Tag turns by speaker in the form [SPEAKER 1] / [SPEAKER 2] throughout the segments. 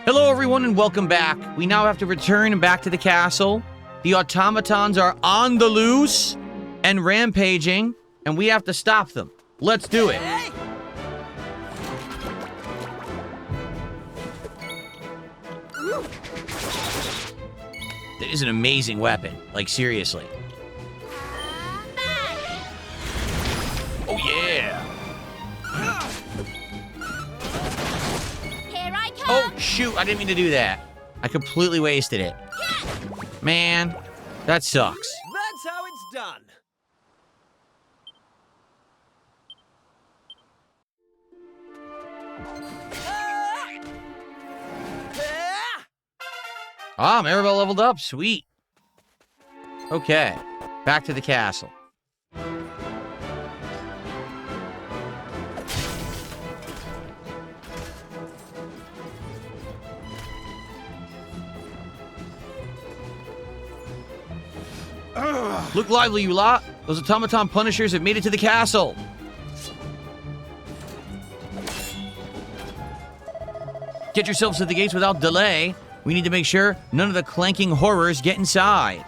[SPEAKER 1] Hello everyone and welcome back. We now have to return back to the castle. The automatons are on the loose and rampaging, and we have to stop them. Let's do it. That is an amazing weapon. Like, seriously. Oh, yeah.
[SPEAKER 2] Here I come.
[SPEAKER 1] Oh, shoot. I didn't mean to do that. I completely wasted it. Man, that sucks.
[SPEAKER 3] That's how it's done.
[SPEAKER 1] Ah, Maribel leveled up. Sweet. Okay. Back to the castle. Look lively, you lot. Those automaton punishers have made it to the castle. Get yourselves to the gates without delay. We need to make sure none of the clanking horrors get inside.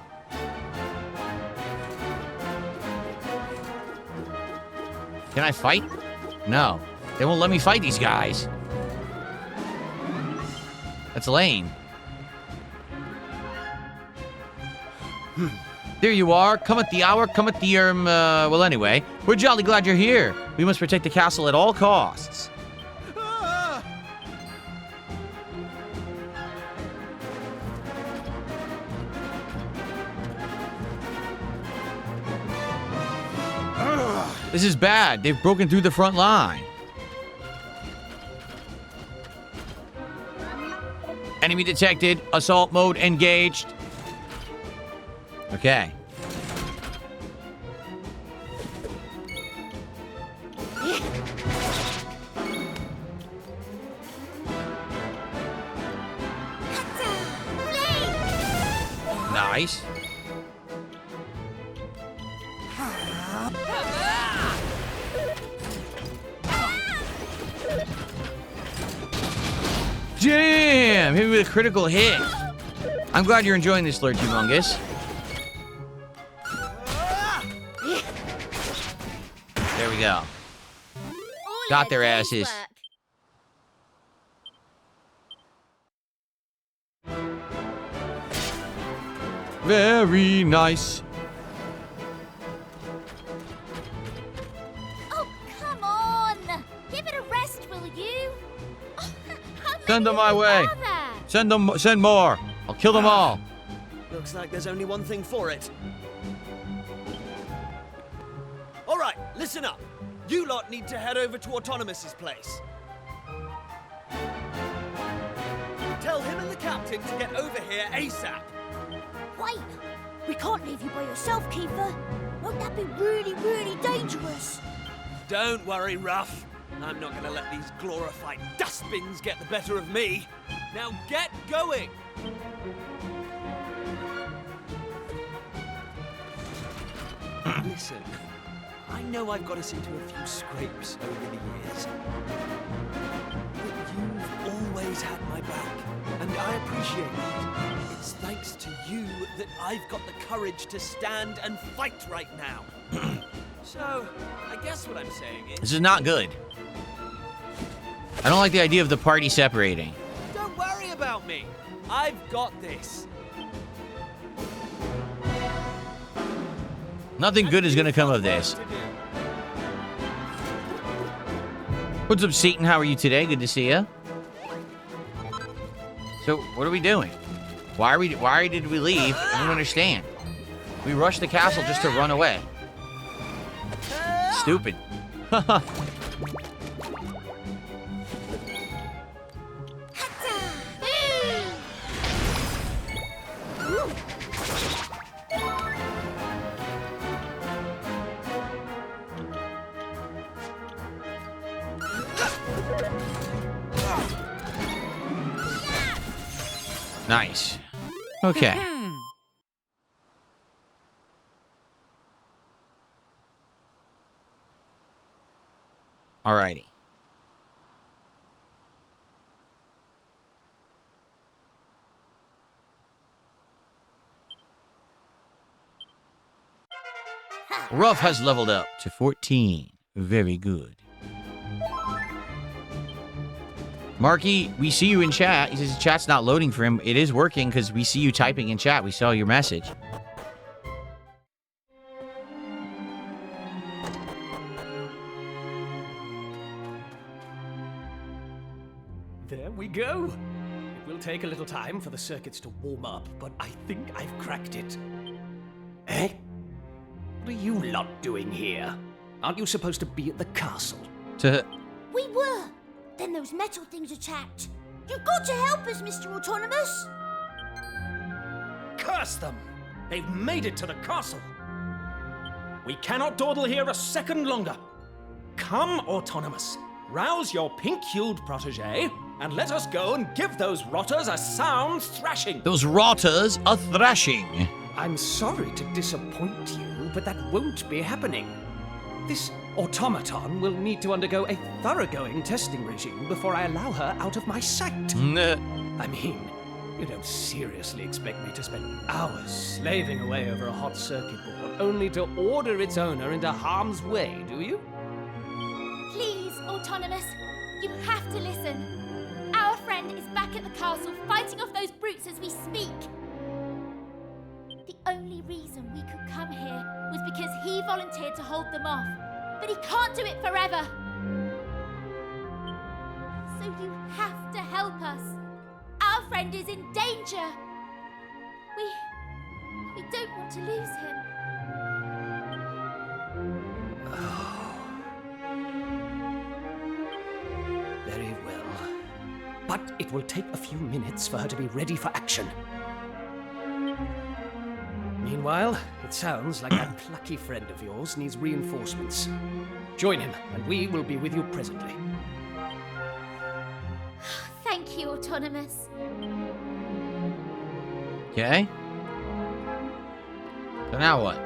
[SPEAKER 1] Can I fight? No. They won't let me fight these guys. That's lame. There you are. Come at the hour, come at the, well, anyway. We're jolly glad you're here. We must protect the castle at all costs. This is bad. They've broken through the front line. Enemy detected. Assault mode engaged. Okay. Nice. Damn! Hit me with a critical hit. I'm glad you're enjoying this, Lord Humongous. There we go. Got their asses. Very nice.
[SPEAKER 2] Oh, come on. Give it a rest, will you?
[SPEAKER 1] Send them my way. Send more. I'll kill them all.
[SPEAKER 3] Looks like there's only one thing for it. All right, listen up. You lot need to head over to Autonomous's place. Tell him and the captain to get over here ASAP.
[SPEAKER 2] Wait, we can't leave you by yourself, Kiefer. Won't that be really, really dangerous?
[SPEAKER 3] Don't worry, Ruff. I'm not gonna let these glorified dustbins get the better of me. Now get going! Listen, I know I've got us into a few scrapes over the years. But you've always had my back, and I appreciate it. It's thanks to you that I've got the courage to stand and fight right now. So, I guess what I'm saying is...
[SPEAKER 1] This is not good. I don't like the idea of the party separating.
[SPEAKER 3] Don't worry about me. I've got this.
[SPEAKER 1] Nothing good is going to come of this. What's up, Satan? How are you today? Good to see you. So, what are we doing? Why did we leave? I don't understand. We rushed the castle just to run away. Stupid. Nice. Okay. Alrighty. Ruff has leveled up to 14. Very good. Marky, we see you in chat. He says chat's not loading for him. It is working because we see you typing in chat. We saw your message.
[SPEAKER 3] There we go. It will take a little time for the circuits to warm up, but I think I've cracked it. Eh? What are you lot doing here? Aren't you supposed to be at the castle?
[SPEAKER 2] We were. Then those metal things attacked. You've got to help us, Mr. Autonomous.
[SPEAKER 3] Curse them! They've made it to the castle. We cannot dawdle here a second longer. Come, Autonomous. Rouse your pink-hued protege, and let us go and give those rotters a sound thrashing.
[SPEAKER 1] Those rotters are thrashing.
[SPEAKER 3] I'm sorry to disappoint you, but that won't be happening. This automaton will need to undergo a thoroughgoing testing regime before I allow her out of my sight. I mean, you don't seriously expect me to spend hours slaving away over a hot circuit board only to order its owner into harm's way, do you?
[SPEAKER 4] Please, Autonomous, you have to listen. Our friend is back at the castle fighting off those brutes as we speak. The only reason we could come here was because he volunteered to hold them off. But he can't do it forever. So you have to help us. Our friend is in danger. We don't want to lose him.
[SPEAKER 3] Very well. But it will take a few minutes for her to be ready for action. Meanwhile, it sounds like that plucky friend of yours needs reinforcements. Join him, and we will be with you presently.
[SPEAKER 4] Thank you, Autonomous.
[SPEAKER 1] Okay. So now what?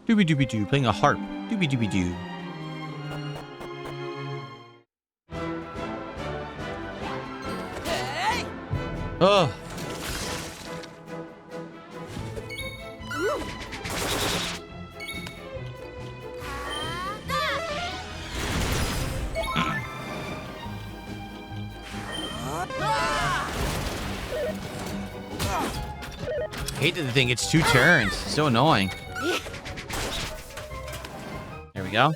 [SPEAKER 1] Doobie doobie doo, playing a harp. Doobie doobie doo. Oh. I hate that the thing gets 2 turns. It's so annoying. There we go.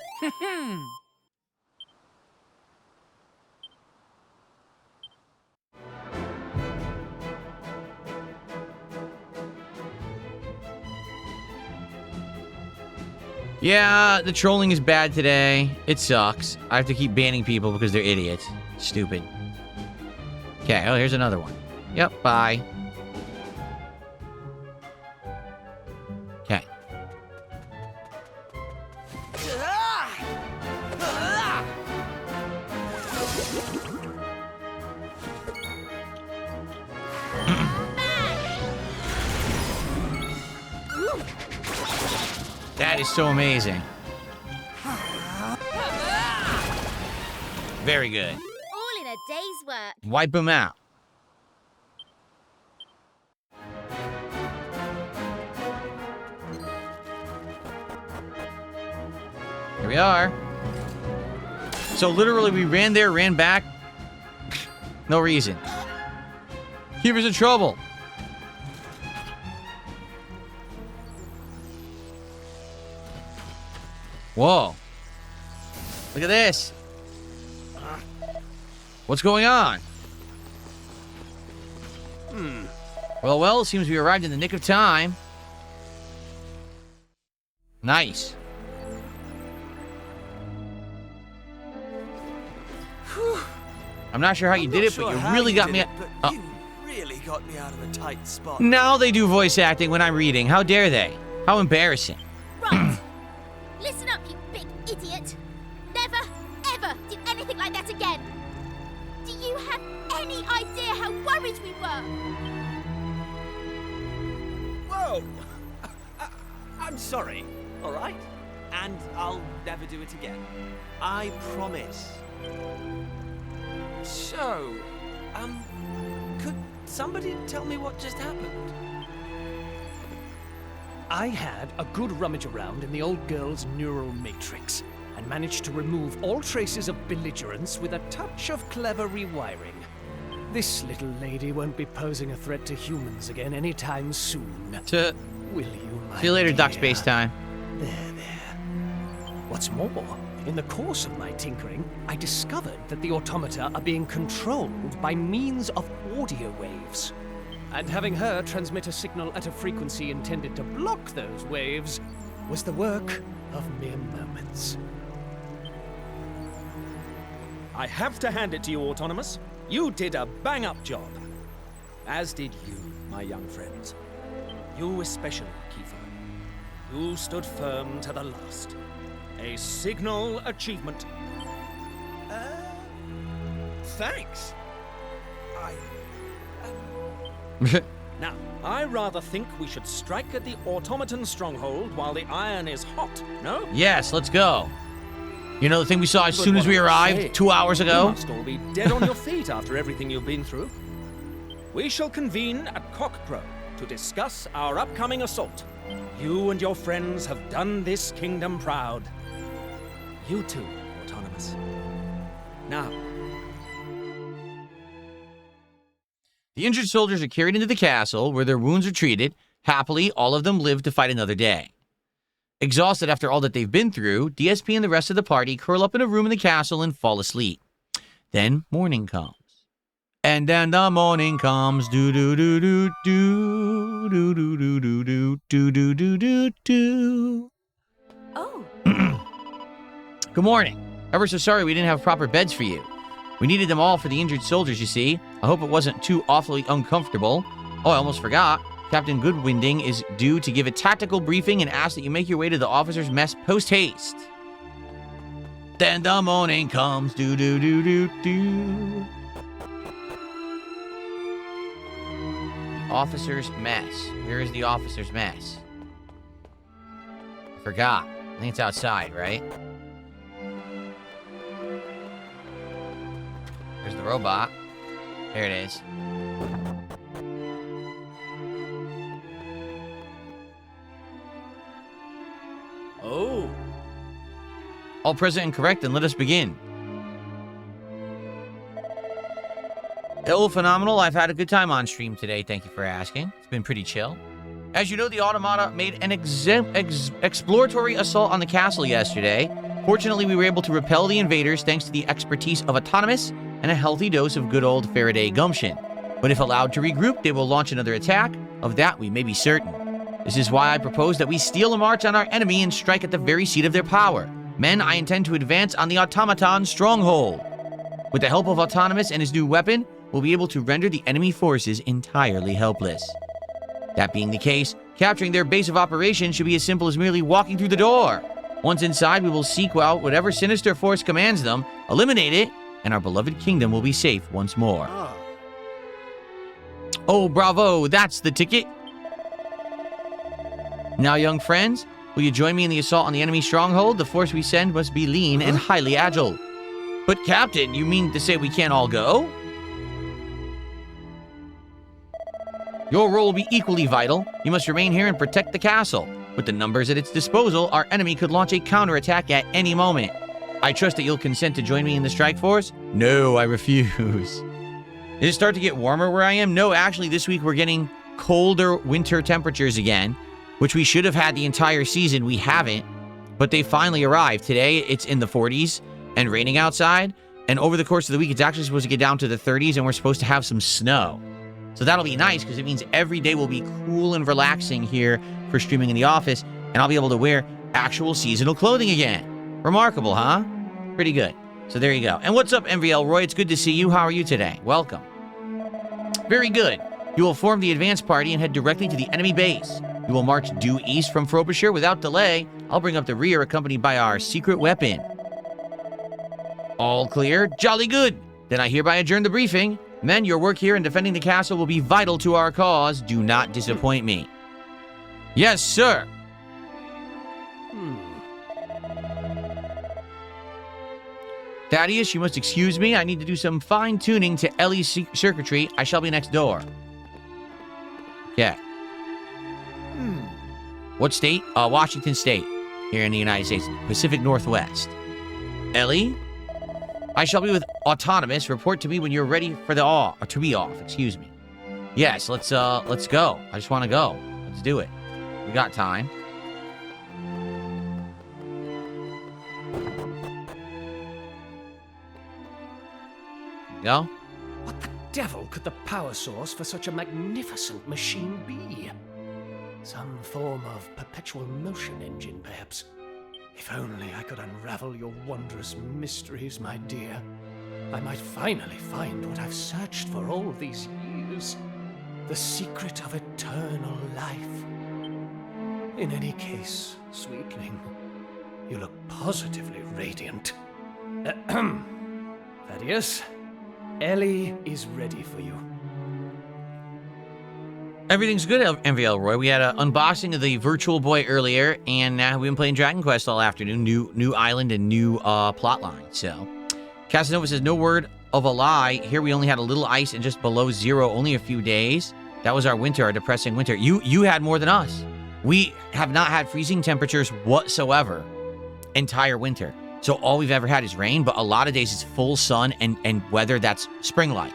[SPEAKER 1] Yeah, the trolling is bad today. It sucks. I have to keep banning people because they're idiots. Stupid. Okay, oh, here's another one. Yep, bye. Okay. That is so amazing. Very good.
[SPEAKER 4] All in a day's work.
[SPEAKER 1] Wipe them out. Here we are. So literally we ran there, ran back. No reason. Keeper's in trouble. Whoa. Look at this. What's going on? Well, it seems we arrived in the nick of time. Nice. I'm not sure how you did it, but you really got me.
[SPEAKER 5] You really got me out of a tight spot.
[SPEAKER 1] Now they do voice acting when I'm reading. How dare they? How embarrassing.
[SPEAKER 4] Right. Listen up, you big idiot. Never, ever do anything like that again. Do you have any idea how worried we were?
[SPEAKER 5] Whoa! I'm sorry, all right? And I'll never do it again. I promise. So, somebody tell me what just happened?
[SPEAKER 3] I had a good rummage around in the old girl's neural matrix and managed to remove all traces of belligerence with a touch of clever rewiring. This little lady won't be posing a threat to humans again anytime soon. Will you, my
[SPEAKER 1] See you later,
[SPEAKER 3] dear?
[SPEAKER 1] Duck Space Time.
[SPEAKER 3] There. What's more, in the course of my tinkering, I discovered that the automata are being controlled by means of audio waves. And having her transmit a signal at a frequency intended to block those waves was the work of mere moments.
[SPEAKER 5] I have to hand it to you, Autonomous. You did a bang-up job. As did you, my young friends. You especially, Kiefer. You stood firm to the last. A signal achievement. Thanks. Now, I rather think we should strike at the automaton stronghold while the iron is hot, no?
[SPEAKER 1] Yes, let's go. You know the thing we saw as
[SPEAKER 5] But
[SPEAKER 1] soon as
[SPEAKER 5] what
[SPEAKER 1] we
[SPEAKER 5] I'm
[SPEAKER 1] arrived
[SPEAKER 5] saying,
[SPEAKER 1] 2 hours
[SPEAKER 5] You
[SPEAKER 1] ago?
[SPEAKER 5] must all be dead on your feet after everything you've been through. We shall convene at Cockcrow to discuss our upcoming assault. You and your friends have done this kingdom proud. You too, Autonomous. Now,
[SPEAKER 1] The injured soldiers are carried into the castle, where their wounds are treated. Happily, all of them live to fight another day. Exhausted after all that they've been through, DSP and the rest of the party curl up in a room in the castle and fall asleep. Then morning comes. And then the morning comes. Do-do-do-do-do. Do-do-do-do-do.
[SPEAKER 2] Oh,
[SPEAKER 1] Good morning. Ever so sorry we didn't have proper beds for you. We needed them all for the injured soldiers, you see. I hope it wasn't too awfully uncomfortable. Oh, I almost forgot. Captain Goodwinding is due to give a tactical briefing and ask that you make your way to the officers' mess post-haste. Then the morning comes. Do-do-do-do-do. The officers' mess. Where is the officers' mess? I forgot. I think it's outside, right? There's the robot. There it is.
[SPEAKER 5] oh,
[SPEAKER 1] All present and correct, and let us begin. Phenomenal. I've had a good time on stream today. Thank you for asking. It's been pretty chill. As you know, the Automata made an exploratory assault on the castle yesterday. Fortunately, we were able to repel the invaders thanks to the expertise of Autonomous and a healthy dose of good old Faraday gumption. But if allowed to regroup, they will launch another attack. Of that, we may be certain. This is why I propose that we steal a march on our enemy and strike at the very seat of their power. Men, I intend to advance on the automaton stronghold. With the help of Autonomous and his new weapon, we'll be able to render the enemy forces entirely helpless. That being the case, capturing their base of operations should be as simple as merely walking through the door. Once inside, we will seek out whatever sinister force commands them, eliminate it, and our beloved kingdom will be safe once more. Oh, bravo, that's the ticket. Now, young friends, will you join me in the assault on the enemy stronghold? The force we send must be lean and highly agile. But, Captain, you mean to say we can't all go? Your role will be equally vital. You must remain here and protect the castle. With the numbers at its disposal, our enemy could launch a counterattack at any moment. I trust that you'll consent to join me in the strike force? No, I refuse. Did it start to get warmer where I am? No, actually, this week we're getting colder winter temperatures again, which we should have had the entire season. We haven't, but they finally arrived. Today, it's in the 40s and raining outside, and over the course of the week, it's actually supposed to get down to the 30s, and we're supposed to have some snow. So that'll be nice, because it means every day will be cool and relaxing here for streaming in the office, and I'll be able to wear actual seasonal clothing again. Remarkable, huh? Pretty good. So there you go. And what's up, MVL Roy? It's good to see you. How are you today? Welcome. Very good. You will form the advance party and head directly to the enemy base. You will march due east from Frobisher without delay. I'll bring up the rear accompanied by our secret weapon. All clear? Jolly good. Then I hereby adjourn the briefing. Men, your work here in defending the castle will be vital to our cause. Do not disappoint me. Yes, sir. Thaddeus, you must excuse me. I need to do some fine-tuning to Ellie's circuitry. I shall be next door. Yeah. What state? Washington State. Here in the United States. Pacific Northwest. Ellie? I shall be with Autonomous. Report to me when you're ready for the to be off. Excuse me. Yes, let's go. I just want to go. Let's do it. We got time. Go.
[SPEAKER 6] What the devil could the power source for such a magnificent machine be? Some form of perpetual motion engine, perhaps. If only I could unravel your wondrous mysteries, my dear. I might finally find what I've searched for all these years. The secret of eternal life. In any case, sweetling, you look positively radiant. Thaddeus, Ellie is ready for you.
[SPEAKER 1] Everything's good, MVL Roy. We had an unboxing of the Virtual Boy earlier, and now we've been playing Dragon Quest all afternoon. New island and new plot line. So, Casanova says, no word of a lie. Here we only had a little ice and just below zero, only a few days. That was our winter, our depressing winter. You had more than us. We have not had freezing temperatures whatsoever entire winter. So all we've ever had is rain, but a lot of days it's full sun and weather that's spring-like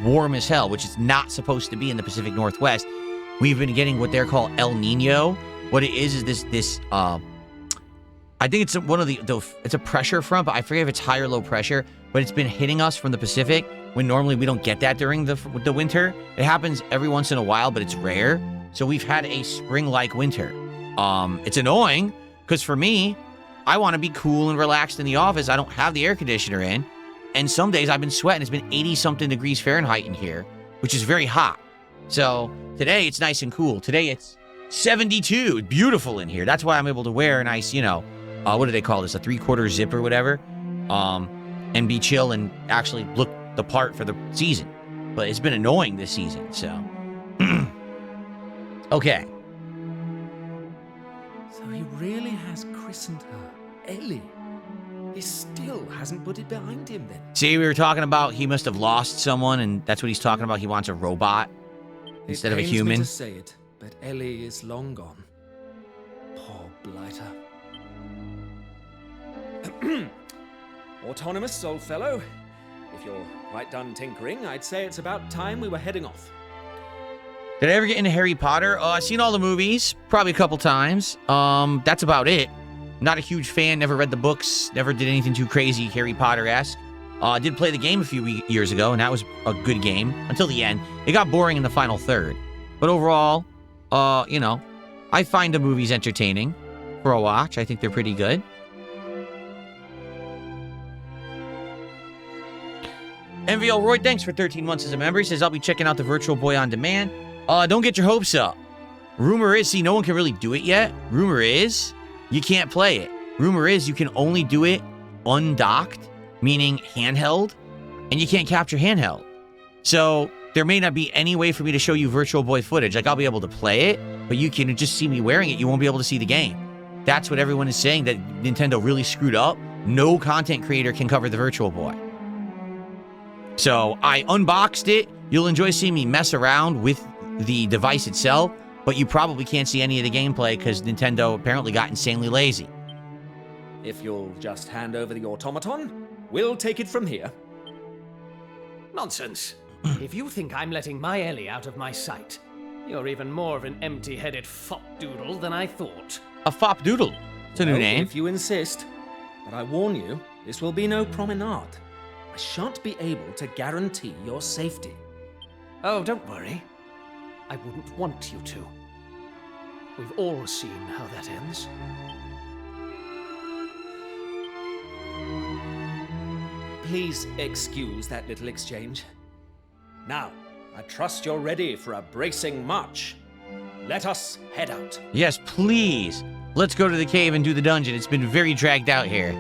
[SPEAKER 1] warm as hell, which is not supposed to be in the Pacific Northwest. We've been getting what they're called El Nino. What it is this I think it's one of it's a pressure front, but I forget if it's high or low pressure, but it's been hitting us from the Pacific when normally we don't get that during the winter. It happens every once in a while, but it's rare. So we've had a spring-like winter. It's annoying because for me, I want to be cool and relaxed in the office. I don't have the air conditioner in. And some days I've been sweating. It's been 80-something degrees Fahrenheit in here, which is very hot. So today it's nice and cool. Today it's 72. It's beautiful in here. That's why I'm able to wear a nice, what do they call this? A 3/4 zip or whatever. And be chill and actually look the part for the season. But it's been annoying this season, so. Okay.
[SPEAKER 5] So he really has christened her Ellie. He still hasn't put it behind him then.
[SPEAKER 1] See, we were talking about he must have lost someone, and that's what he's talking about. He wants a robot instead of a human.
[SPEAKER 5] It pains me to say it, but Ellie is long gone. Poor blighter. Autonomous, old fellow. If you're quite done tinkering, I'd say it's about time we were heading off.
[SPEAKER 1] Did I ever get into Harry Potter? I've seen all the movies, probably a couple times. That's about it. Not a huge fan, never read the books, never did anything too crazy Harry Potter-esque. I did play the game a few years ago, and that was a good game until the end. It got boring in the final third. But overall, I find the movies entertaining for a watch. I think they're pretty good. MVL Roy, thanks for 13 months as a member. He says, I'll be checking out the Virtual Boy on demand. Don't get your hopes up. Rumor is, no one can really do it yet. Rumor is, you can't play it. Rumor is, you can only do it undocked, meaning handheld, and you can't capture handheld. So there may not be any way for me to show you Virtual Boy footage. Like, I'll be able to play it, but you can just see me wearing it. You won't be able to see the game. That's what everyone is saying, that Nintendo really screwed up. No content creator can cover the Virtual Boy. So I unboxed it. You'll enjoy seeing me mess around with the device itself, but you probably can't see any of the gameplay because Nintendo apparently got insanely lazy.
[SPEAKER 5] If you'll just hand over the automaton, we'll take it from here.
[SPEAKER 6] Nonsense. If you think I'm letting my Ellie out of my sight, you're even more of an empty-headed fop-doodle than I thought.
[SPEAKER 1] A fop-doodle. It's a new name.
[SPEAKER 5] If you insist. But I warn you, this will be no promenade. I shan't be able to guarantee your safety.
[SPEAKER 6] Oh, don't worry. I wouldn't want you to. We've all seen how that ends.
[SPEAKER 5] Please excuse that little exchange. Now, I trust you're ready for a bracing march. Let us head out.
[SPEAKER 1] Yes, please. Let's go to the cave and do the dungeon. It's been very dragged out here.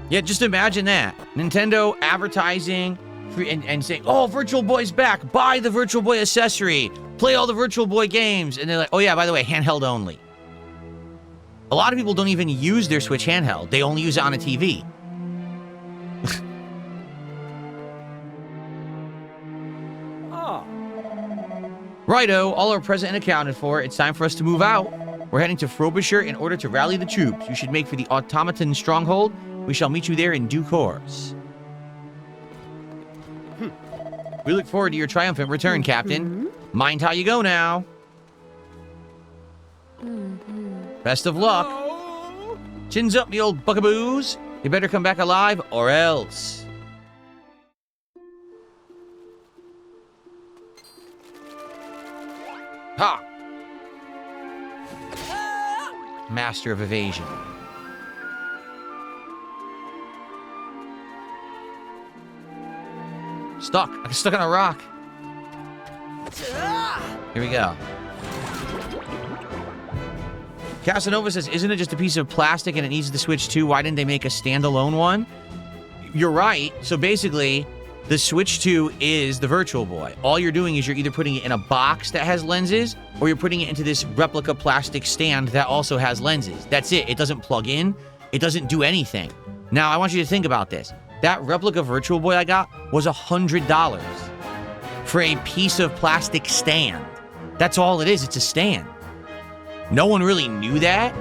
[SPEAKER 1] Yeah, just imagine that. Nintendo advertising and saying, oh, Virtual Boy's back. Buy the Virtual Boy accessory. Play all the Virtual Boy games. And they're like, oh yeah, by the way, handheld only. A lot of people don't even use their Switch handheld. They only use it on a TV. Righto, all are present and accounted for. It's time for us to move out. We're heading to Frobisher in order to rally the troops. You should make for the automaton stronghold. We shall meet you there in due course. We look forward to your triumphant return, Captain. Mind how you go now. Best of luck. Chins up, me old buckaboos. You better come back alive or else. Ha! Master of evasion. Stuck. I'm stuck on a rock. Here we go. Casanova says, isn't it just a piece of plastic and it needs to switch to? Why didn't they make a standalone one? You're right. So basically, the Switch 2 is the Virtual Boy. All you're doing is you're either putting it in a box that has lenses, or you're putting it into this replica plastic stand that also has lenses. That's it. It doesn't plug in. It doesn't do anything. Now, I want you to think about this. That replica Virtual Boy I got was $100 for a piece of plastic stand. That's all it is. It's a stand. No one really knew that.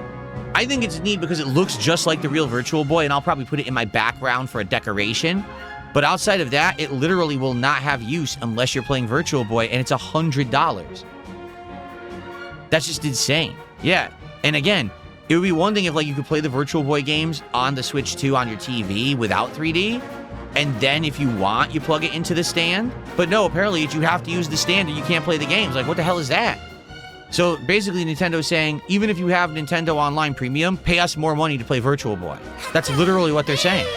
[SPEAKER 1] I think it's neat because it looks just like the real Virtual Boy, and I'll probably put it in my background for a decoration. But outside of that, it literally will not have use unless you're playing Virtual Boy, and it's $100. That's just insane. Yeah. And again, it would be one thing if like you could play the Virtual Boy games on the Switch 2 on your TV without 3D, and then if you want, you plug it into the stand. But no, apparently you have to use the stand or you can't play the games. Like, what the hell is that? So basically Nintendo's saying, even if you have Nintendo Online Premium, pay us more money to play Virtual Boy. That's literally what they're saying.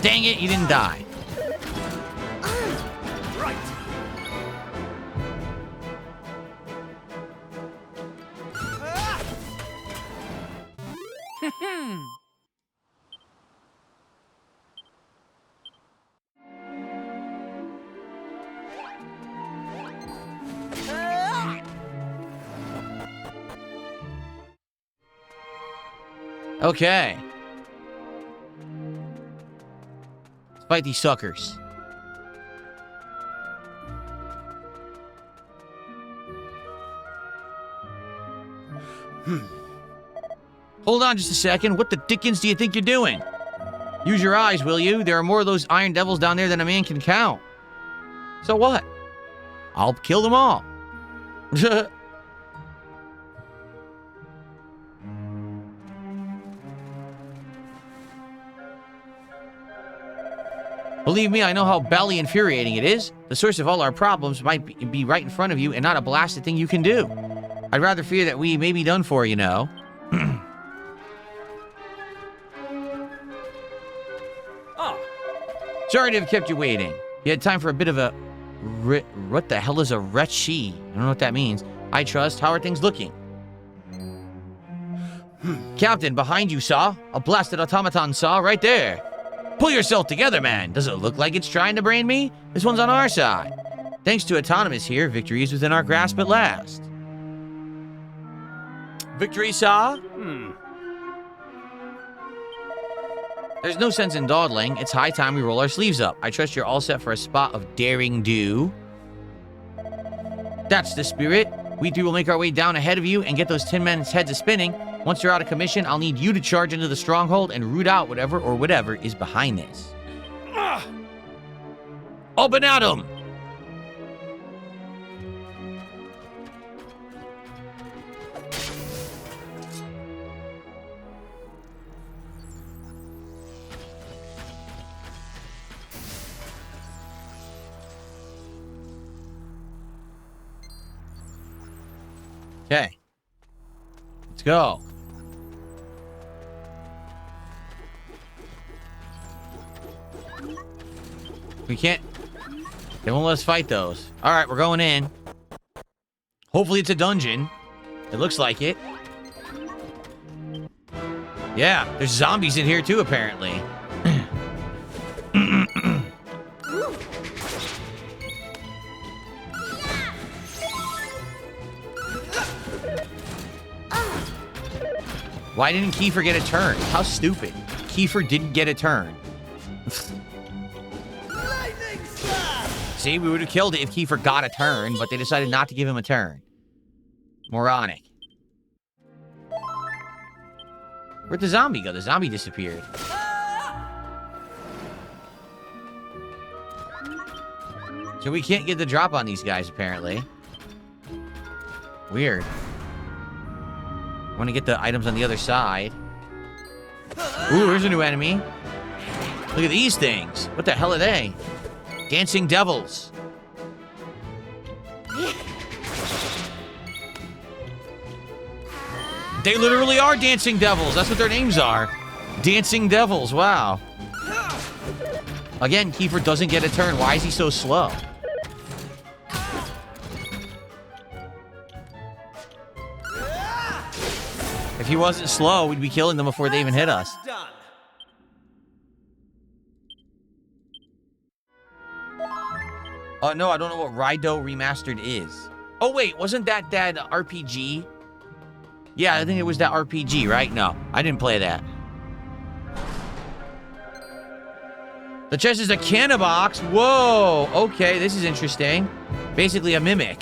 [SPEAKER 1] Dang it, you didn't die.
[SPEAKER 3] Right.
[SPEAKER 1] Okay. Let's fight these suckers. Hold on just a second. What the dickens do you think you're doing? Use your eyes, will you? There are more of those iron devils down there than a man can count. So what? I'll kill them all. Believe me, I know how belly infuriating it is. The source of all our problems might be right in front of you and not a blasted thing you can do. I'd rather fear that we may be done for, you know. Sorry to have kept you waiting. You had time for a bit of a... What the hell is a retchi? I don't know what that means. I trust. How are things looking? Captain, behind you, saw. A blasted automaton, saw, right there. Pull yourself together, man. Does it look like it's trying to brain me? This one's on our side. Thanks to Autonomous here, victory is within our grasp at last. Victory, saw? There's no sense in dawdling. It's high time we roll our sleeves up. I trust you're all set for a spot of daring do. That's the spirit. We three will make our way down ahead of you and get those Tin Men's heads a-spinning. Once you're out of commission, I'll need you to charge into the stronghold and root out whatever is behind this. Open at 'em! Okay. Let's go. We can't... They won't let us fight those. Alright, we're going in. Hopefully it's a dungeon. It looks like it. Yeah, there's zombies in here too, apparently. Why didn't Kiefer get a turn? How stupid. Kiefer didn't get a turn. See, we would have killed it if Kiefer got a turn, but they decided not to give him a turn. Moronic. Where'd the zombie go? The zombie disappeared. So we can't get the drop on these guys, apparently. Weird. I want to get the items on the other side. Ooh, there's a new enemy. Look at these things. What the hell are they? Dancing devils. They literally are dancing devils. That's what their names are. Dancing devils. Wow. Again, Kiefer doesn't get a turn. Why is he so slow? If he wasn't slow, we'd be killing them before they even hit us. No, I don't know what Raido Remastered is. Oh, wait, wasn't that RPG? Yeah, I think it was that RPG, right? No, I didn't play that. The chest is a cannabox. Whoa, okay, this is interesting. Basically a mimic.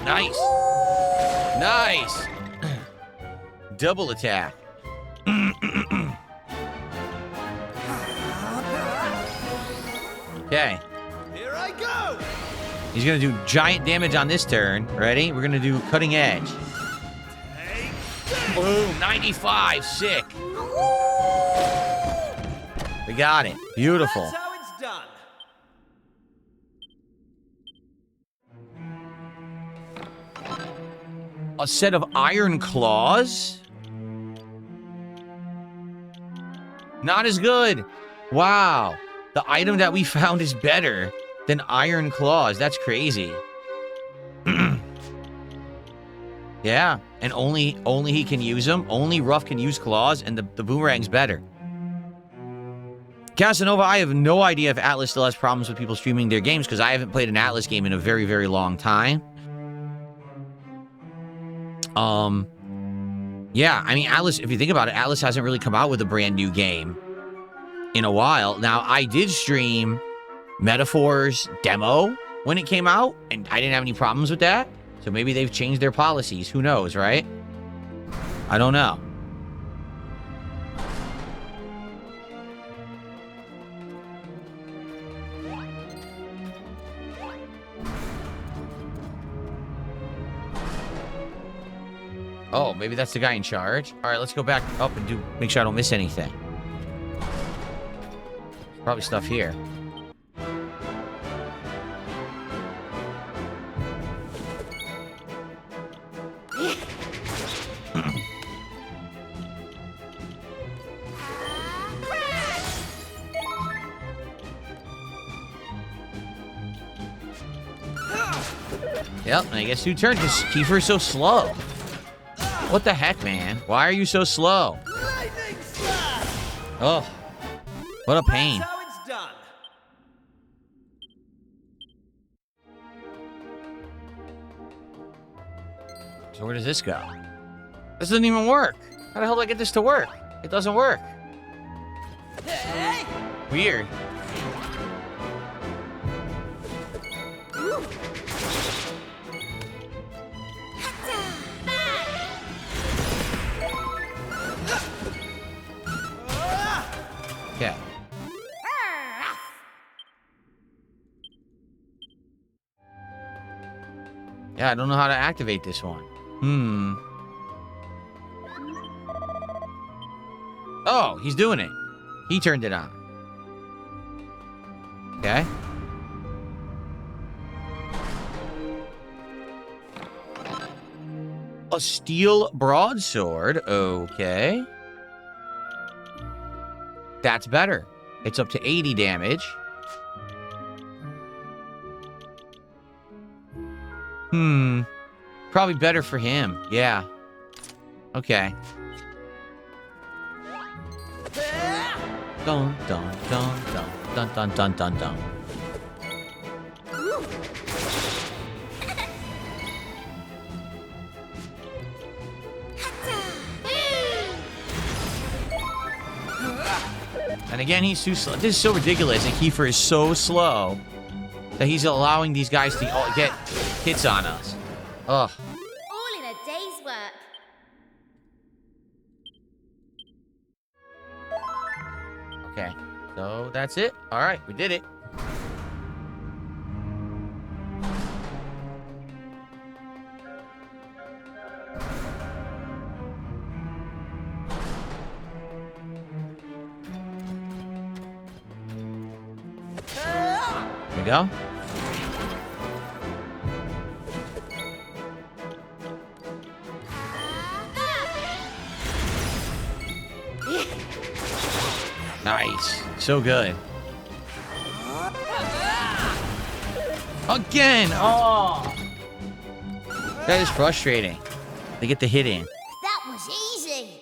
[SPEAKER 1] Nice. Nice. Double attack. Okay.
[SPEAKER 3] Here I go.
[SPEAKER 1] He's gonna do giant damage on this turn. Ready? We're gonna do cutting edge. Boom. 95. Sick. We got it. Beautiful.
[SPEAKER 3] That's how it's done.
[SPEAKER 1] A set of iron claws? Not as good. Wow. The item that we found is better than iron claws. That's crazy. Yeah, and only he can use them. Only Ruff can use claws, and the boomerang's better. Casanova, I have no idea if Atlas still has problems with people streaming their games, because I haven't played an Atlas game in a very, very long time. Yeah, I mean, Atlas, if you think about it, Atlas hasn't really come out with a brand new game in a while. Now, I did stream Metaphor's demo when it came out, and I didn't have any problems with that. So maybe they've changed their policies. Who knows, right? I don't know. Oh, maybe that's the guy in charge. All right, let's go back up and make sure I don't miss anything. Probably stuff here. Yep, and I guess 2 turns because Kiefer's so slow. What the heck, man? Why are you so slow? Oh, what a pain.
[SPEAKER 3] That's how it's done.
[SPEAKER 1] So where does this go? This doesn't even work. How the hell do I get this to work? It doesn't work. Weird. Okay. Yeah, I don't know how to activate this one. Oh, he's doing it. He turned it on. Okay. A steel broadsword. Okay. That's better. It's up to 80 damage. Probably better for him. Yeah. Okay. Dun, dun, dun, dun, dun, dun, dun, dun, dun. And again, he's too slow. This is so ridiculous. And Kiefer is so slow that he's allowing these guys to all get hits on us. Ugh.
[SPEAKER 4] All in a day's work.
[SPEAKER 1] Okay. So that's it. All right, we did it. There we go. Nice. So good. Again! Oh! That is frustrating. They get the hit in.
[SPEAKER 2] That was easy.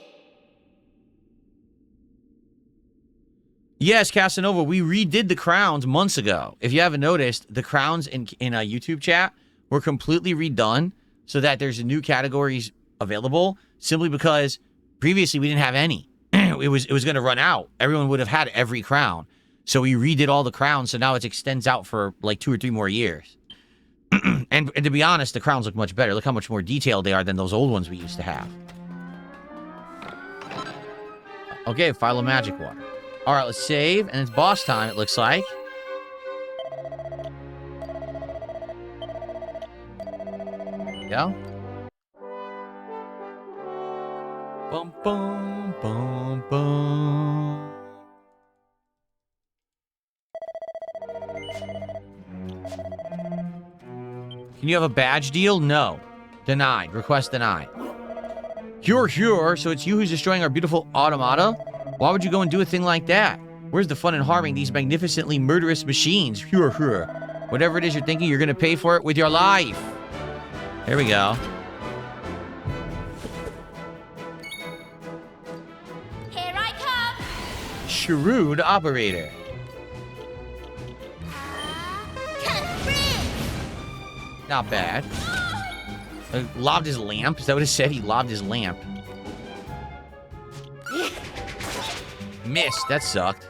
[SPEAKER 1] Yes, Casanova, we redid the crowns months ago. If you haven't noticed, the crowns in a YouTube chat were completely redone so that there's new categories available simply because previously we didn't have any. It was going to run out. Everyone would have had every crown. So we redid all the crowns, so now it extends out for like 2 or 3 more years. and to be honest, the crowns look much better. Look how much more detailed they are than those old ones we used to have. Okay, Philo Magic Water. All right, let's save, and it's boss time, it looks like. There we go. Bum, bum, bum, bum. Can you have a badge deal? No. Denied. Request denied. Hure, so it's you who's destroying our beautiful automata? Why would you go and do a thing like that? Where's the fun in harming these magnificently murderous machines? Hure. Whatever it is you're thinking, you're going to pay for it with your life. There we go.
[SPEAKER 4] Here I come.
[SPEAKER 1] Shrewd operator. Not bad. Lobbed his lamp? Is that what it said? He lobbed his lamp. Missed. That sucked.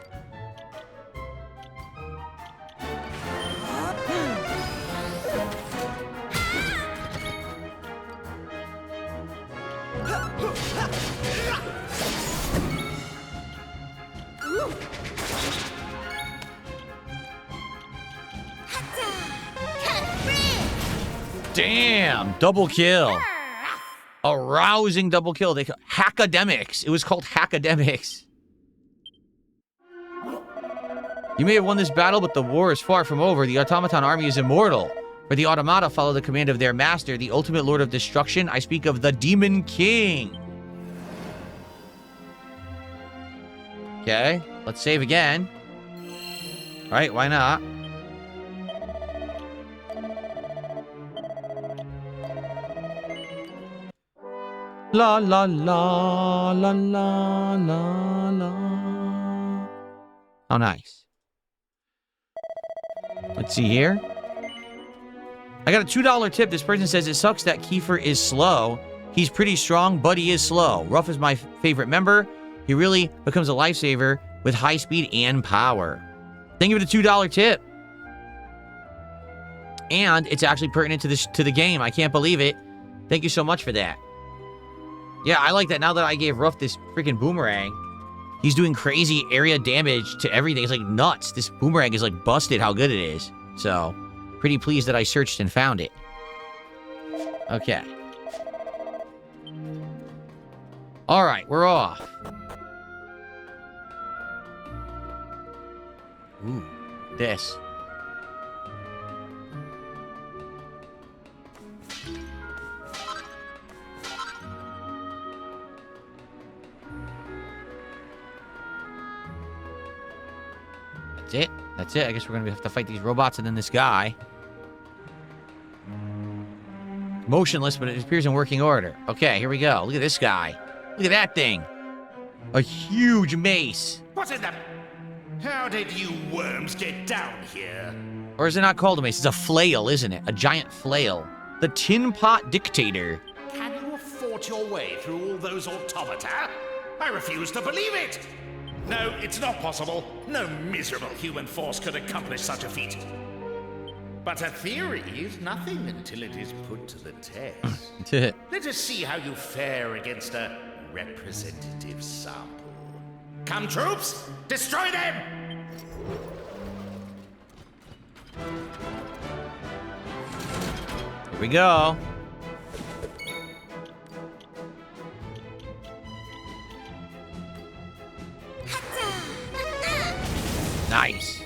[SPEAKER 1] Damn, double kill. A rousing double kill. They Hackademics. It was called Hackademics. You may have won this battle, but the war is far from over. The automaton army is immortal. For the automata follow the command of their master, the ultimate lord of destruction. I speak of the Demon King. Okay, let's save again. All right, why not? La la la la la la la. How nice. Let's see here. I got a $2 tip. This person says it sucks that Kiefer is slow. He's pretty strong, but he is slow. Ruff is my favorite member. He really becomes a lifesaver with high speed and power. Thank you for the $2 tip. And it's actually pertinent to the game. I can't believe it. Thank you so much for that. Yeah, I like that. Now that I gave Ruff this freaking boomerang, he's doing crazy area damage to everything. It's like nuts. This boomerang is like busted how good it is. So, pretty pleased that I searched and found it. Okay. All right, we're off. Ooh, this. That's it. That's it. I guess we're gonna have to fight these robots and then this guy. Motionless, but it appears in working order. Okay, here we go. Look at this guy. Look at that thing. A huge mace.
[SPEAKER 7] What in the... How did you worms get down here?
[SPEAKER 1] Or is it not called a mace? It's a flail, isn't it? A giant flail. The Tin Pot Dictator.
[SPEAKER 7] Can you have fought your way through all those automata? I refuse to believe it! No, it's not possible. No miserable human force could accomplish such a feat. But a theory is nothing until it is put to the test. Let us see how you fare against a representative sample. Come, troops! Destroy them!
[SPEAKER 1] Here we go. Nice.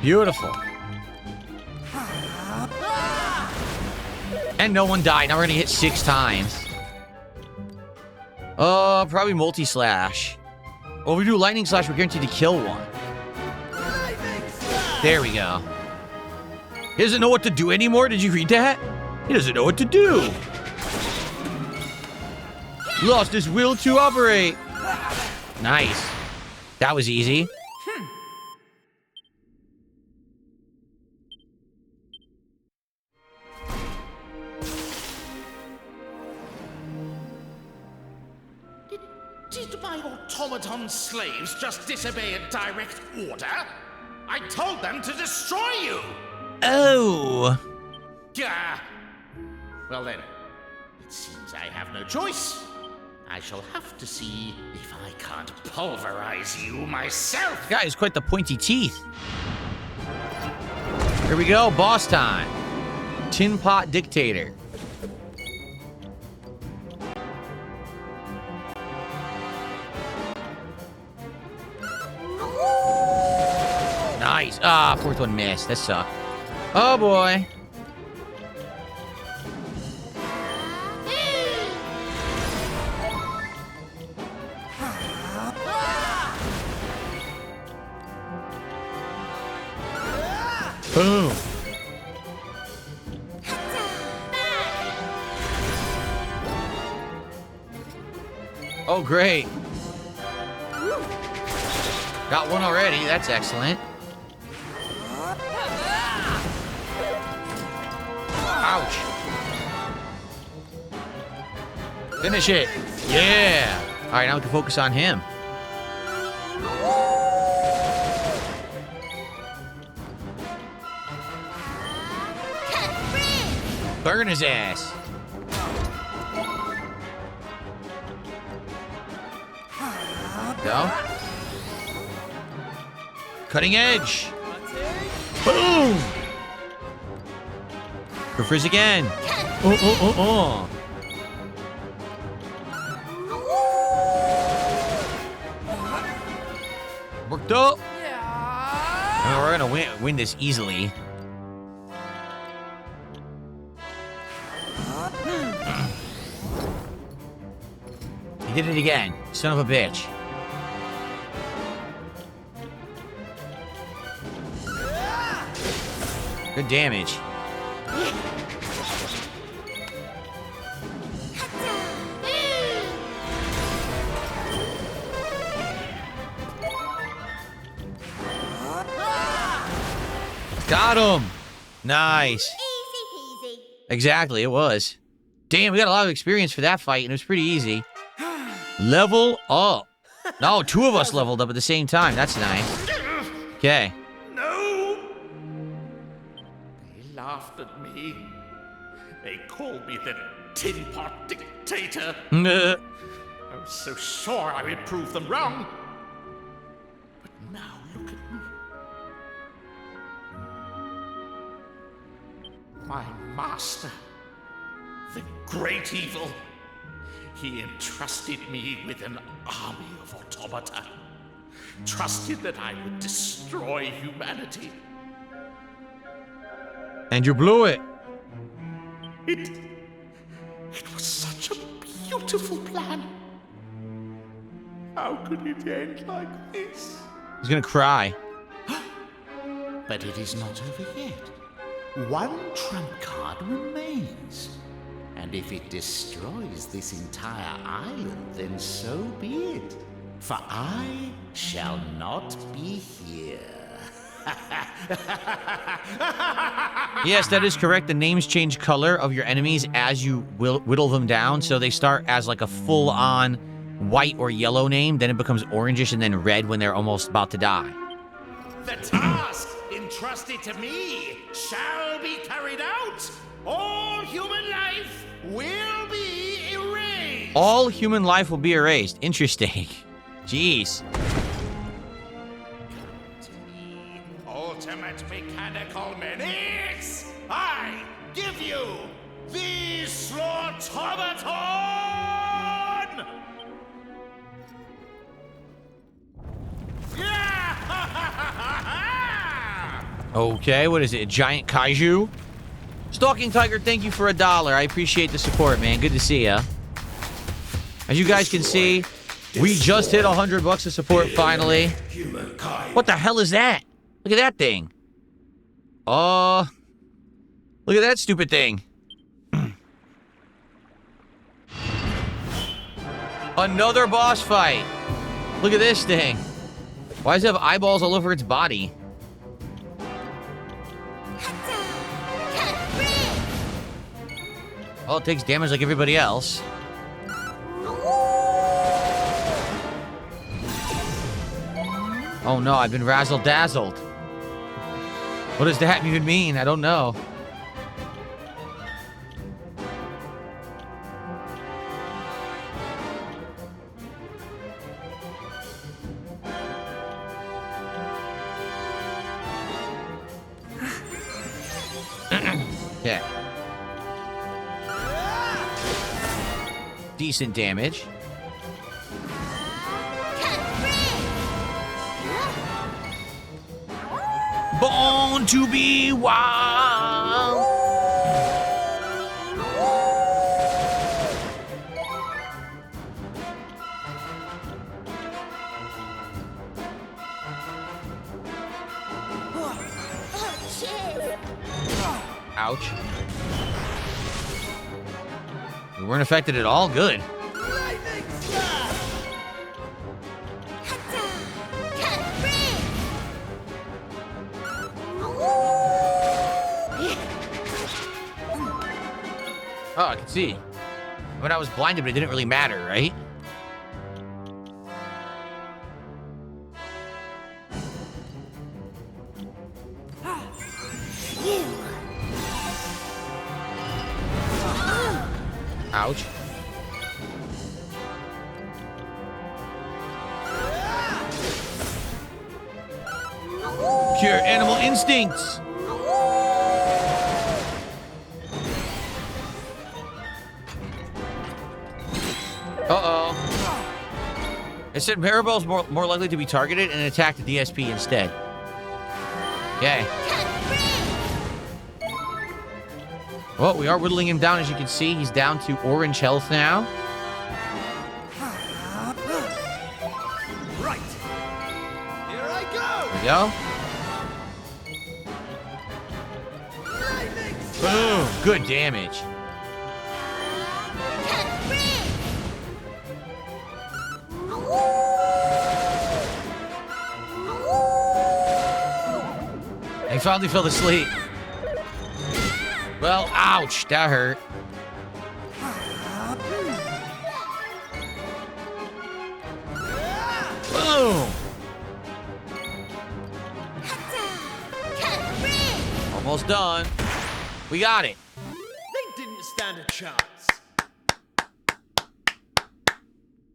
[SPEAKER 1] Beautiful. And no one died. Now we're gonna hit 6 times. Probably multi-slash. Well, if we do lightning slash, we're guaranteed to kill one. There we go. He doesn't know what to do anymore? Did you read that? He doesn't know what to do. Lost his will to operate. Nice. That was easy.
[SPEAKER 7] Did my automaton slaves just disobey a direct order? I told them to destroy you!
[SPEAKER 1] Oh.
[SPEAKER 7] Gah! Well then, it seems I have no choice. I shall have to see if I can't pulverize you myself.
[SPEAKER 1] Guy has quite the pointy teeth. Here we go, boss time. Tin Pot Dictator. Nice. Ah, 4th one missed. That sucked. Oh boy. Boom. Oh, great. Got one already. That's excellent. Ouch. Finish it. Yeah. All right, now we can focus on him. Burn his ass. Go. Cutting edge. Boom. Go frizz again. Worked up. And we're gonna win this easily. He did it again. Son of a bitch. Good damage. Got him. Nice.
[SPEAKER 4] Easy peasy.
[SPEAKER 1] Exactly, it was. Damn, we got a lot of experience for that fight, and it was pretty easy. Level up. No, 2 of us leveled up at the same time. That's nice. Okay.
[SPEAKER 7] No! They laughed at me. They called me the Tin Pot Dictator. I was so sure I would prove them wrong. But now look at me. My master, the great evil, he entrusted me with an army of automata. Trusted that I would destroy humanity.
[SPEAKER 1] And you blew it.
[SPEAKER 7] It was such a beautiful plan. How could it end like this?
[SPEAKER 1] He's gonna cry.
[SPEAKER 7] But it is not over yet. One trump card remains. And if it destroys this entire island, then so be it. For I shall not be here.
[SPEAKER 1] Yes, that is correct. The names change color of your enemies as you whittle them down. So they start as like a full-on white or yellow name. Then it becomes orangish and then red when they're almost about to die.
[SPEAKER 7] The task entrusted to me shall be carried out. All human life will be erased.
[SPEAKER 1] All human life will be erased. Interesting. Jeez.
[SPEAKER 7] Ultimate mechanical menace! I give you the Slaughtomaton!
[SPEAKER 1] Okay, what is it? A giant kaiju? Stalking Tiger, thank you for $1. I appreciate the support, man. Good to see ya. As you guys can see, we just hit $100 of support finally. What the hell is that? Look at that thing. Look at that stupid thing. Another boss fight. Look at this thing. Why does it have eyeballs all over its body? Oh, it takes damage like everybody else. Oh no, I've been razzle-dazzled. What does that even mean? I don't know. Yeah. Decent damage. Born to be wild. Ouch. We weren't affected at all. Good. Oh, I can see. When I was blinded, but it didn't really matter, right? Ouch. Cure animal instincts. Uh-oh. It said Maribel's more likely to be targeted and attack the DSP instead. Yay. Well, we are whittling him down, as you can see. He's down to orange health now.
[SPEAKER 3] Right. Here I
[SPEAKER 1] go. Boom. Good damage. He finally fell asleep. Well, ouch, that hurt. Boom. Almost done. We got it.
[SPEAKER 3] They didn't stand a chance.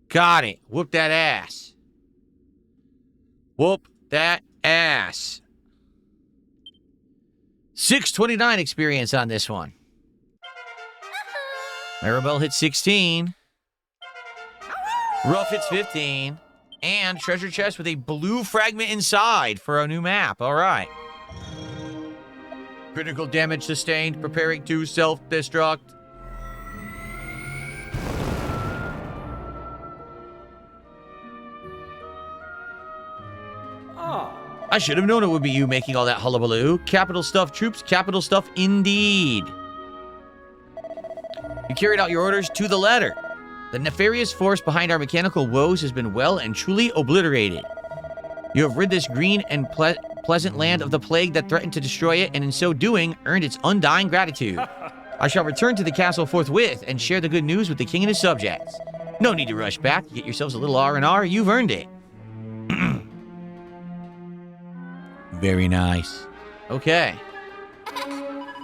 [SPEAKER 1] Got it. Whoop that ass. Whoop that ass. 629 experience on this one. Maribel hits 16. Ruff hits 15. And treasure chest with a blue fragment inside for a new map. All right. Critical damage sustained. Preparing to self-destruct. I should have known it would be you making all that hullabaloo. Capital stuff, troops. Capital stuff indeed. You carried out your orders to the letter. The nefarious force behind our mechanical woes has been well and truly obliterated. You have rid this green and pleasant land of the plague that threatened to destroy it, and in so doing, earned its undying gratitude. I shall return to the castle forthwith and share the good news with the king and his subjects. No need to rush back. Get yourselves a little R&R. You've earned it. Very nice. Okay.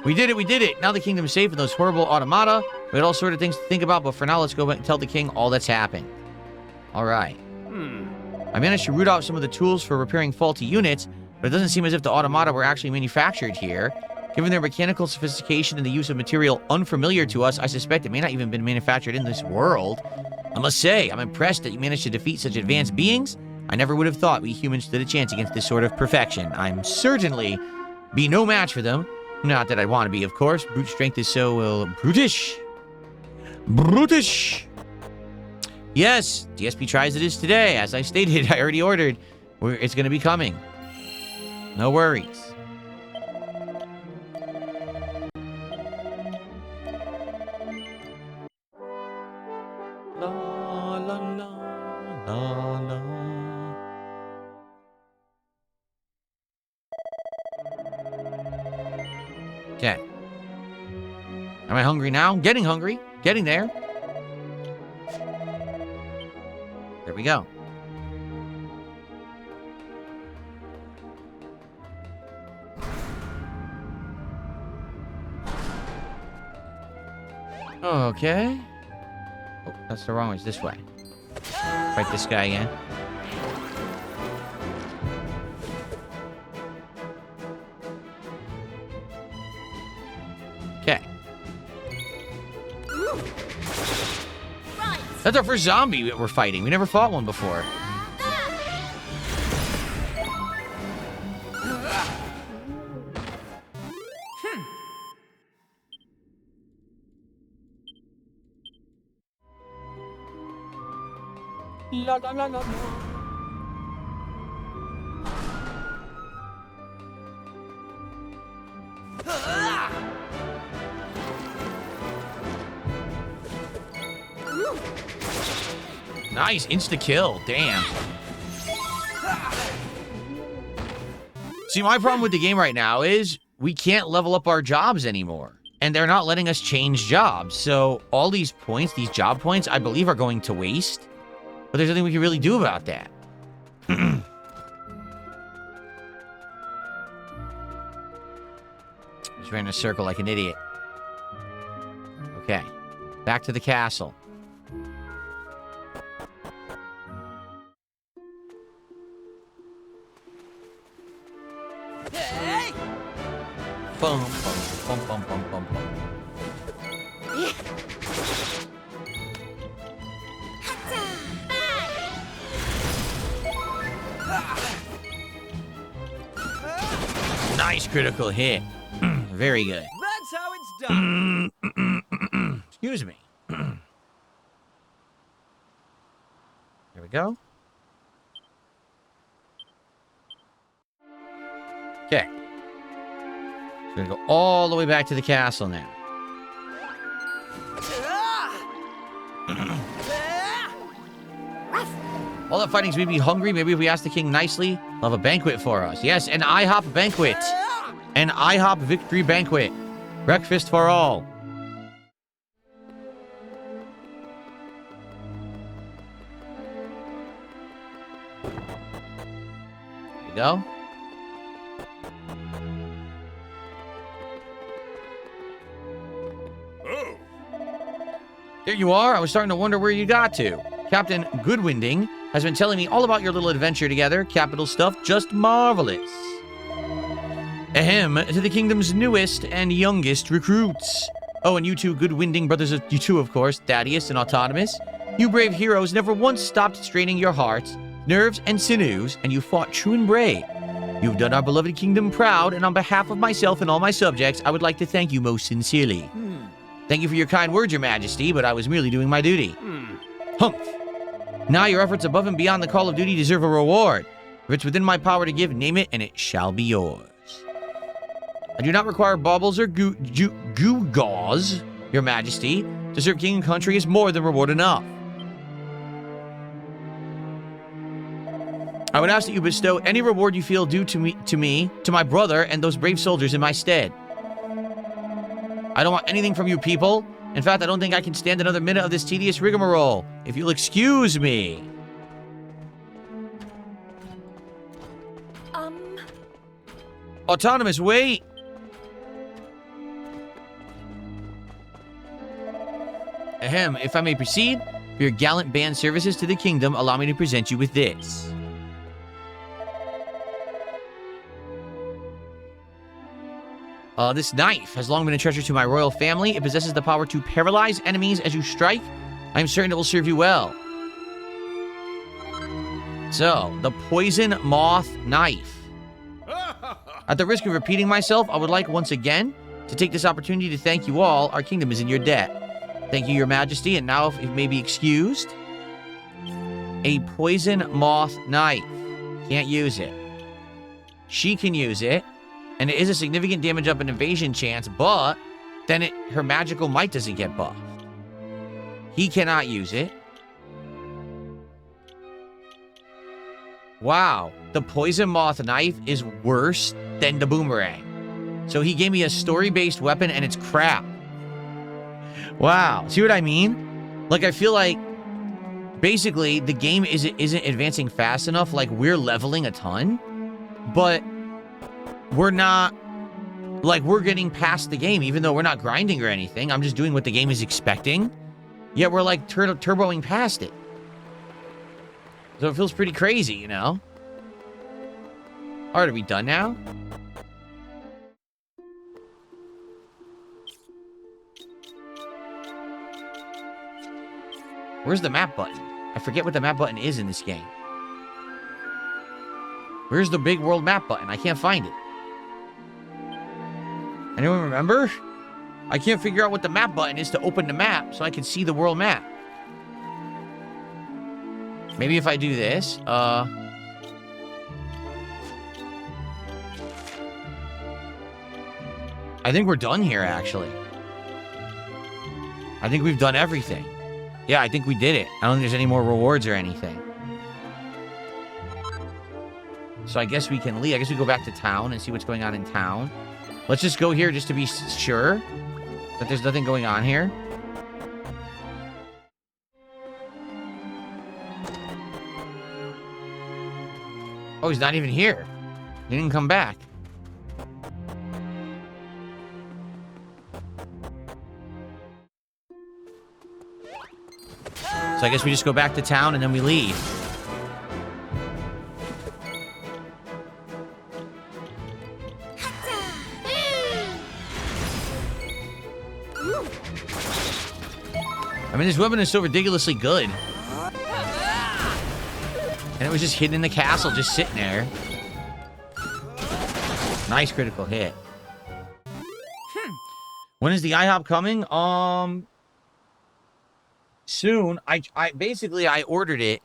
[SPEAKER 1] We did it. Now the kingdom's safe from those horrible automata. We had all sort of things to think about, but for now, let's go back and tell the king all that's happened. All right. I managed to root out some of the tools for repairing faulty units, but it doesn't seem as if the automata were actually manufactured here. Given their mechanical sophistication and the use of material unfamiliar to us, I suspect it may not even been manufactured in this world. I must say, I'm impressed that you managed to defeat such advanced beings. I never would have thought we humans stood a chance against this sort of perfection. I'm certainly be no match for them. Not that I'd want to be, of course. Brute strength is so, brutish. Brutish! Yes, DSP tries it is today. As I stated, I already ordered. It's going to be coming. No worries. La, la, la, la, la. Okay. Am I hungry now? Getting hungry. Getting there. There we go. Okay. Oh, that's the wrong way. It's this way. Fight this guy again. Okay.
[SPEAKER 4] Right.
[SPEAKER 1] That's our first zombie we're fighting. We never fought one before. La la la la la. Nice, insta-kill. Damn. See, my problem with the game right now is we can't level up our jobs anymore. And they're not letting us change jobs. So all these points, these job points, I believe are going to waste. But there's nothing we can really do about that. Just ran in a circle like an idiot. Okay. Back to the castle.
[SPEAKER 3] Hey!
[SPEAKER 1] Bum, bum, bum, bum, bum, bum, bum. Nice critical hit. Very good.
[SPEAKER 3] That's how it's done.
[SPEAKER 1] Excuse me. There we go. Okay. We're gonna go all the way back to the castle now. All that fighting's made me hungry. Maybe if we ask the king nicely, he'll have a banquet for us. Yes, an IHOP banquet. An IHOP victory banquet. Breakfast for all. There you go.
[SPEAKER 7] Oh,
[SPEAKER 1] There you are. I was starting to wonder where you got to. Captain Goodwinding has been telling me all about your little adventure together. Capital stuff, just marvelous. Ahem, to the kingdom's newest and youngest recruits. Oh, and you two Goodwinding brothers, you two, of course, Thaddeus and Autonomous. You brave heroes never once stopped straining your hearts, nerves, and sinews, and you fought true and brave. You've done our beloved kingdom proud, and on behalf of myself and all my subjects, I would like to thank you most sincerely. Thank you for your kind words, your majesty, but I was merely doing my duty. Humph. Now your efforts above and beyond the call of duty deserve a reward. If it's within my power to give, name it, and it shall be yours. I do not require baubles or gewgaws, your majesty. To serve king and country is more than reward enough. I would ask that you bestow any reward you feel due to me, to my brother, and those brave soldiers in my stead. I don't want anything from you people. In fact, I don't think I can stand another minute of this tedious rigmarole. If you'll excuse me. Autonomous, wait! Ahem, if I may proceed, for your gallant band services to the kingdom, allow me to present you with this. This knife has long been a treasure to my royal family. It possesses the power to paralyze enemies as you strike. I am certain it will serve you well. So, the Poison Moth Knife. At the risk of repeating myself, I would like once again to take this opportunity to thank you all. Our kingdom is in your debt. Thank you, your majesty, and now if it may be excused. A Poison Moth Knife. Can't use it. She can use it. And it is a significant damage up and evasion chance, but then her magical might doesn't get buffed. He cannot use it. Wow. The Poison Moth Knife is worse than the Boomerang. So he gave me a story-based weapon and it's crap. Wow. See what I mean? Like, I feel like basically the game isn't advancing fast enough. Like, we're leveling a ton, but we're not, like, we're getting past the game, even though we're not grinding or anything. I'm just doing what the game is expecting. Yet we're, like, turboing past it. So it feels pretty crazy, you know? Alright, are we done now? Where's the map button? I forget what the map button is in this game. Where's the big world map button? I can't find it. Anyone remember? I can't figure out what the map button is to open the map so I can see the world map. Maybe if I do this, I think we're done here, actually. I think we've done everything. Yeah, I think we did it. I don't think there's any more rewards or anything. So I guess we can leave. I guess we go back to town and see what's going on in town. Let's just go here just to be sure that there's nothing going on here. Oh, he's not even here. He didn't come back. So I guess we just go back to town and then we leave. I mean, this weapon is so ridiculously good. And it was just hidden in the castle, just sitting there. Nice critical hit. When is the IHOP coming? Soon. I basically ordered it.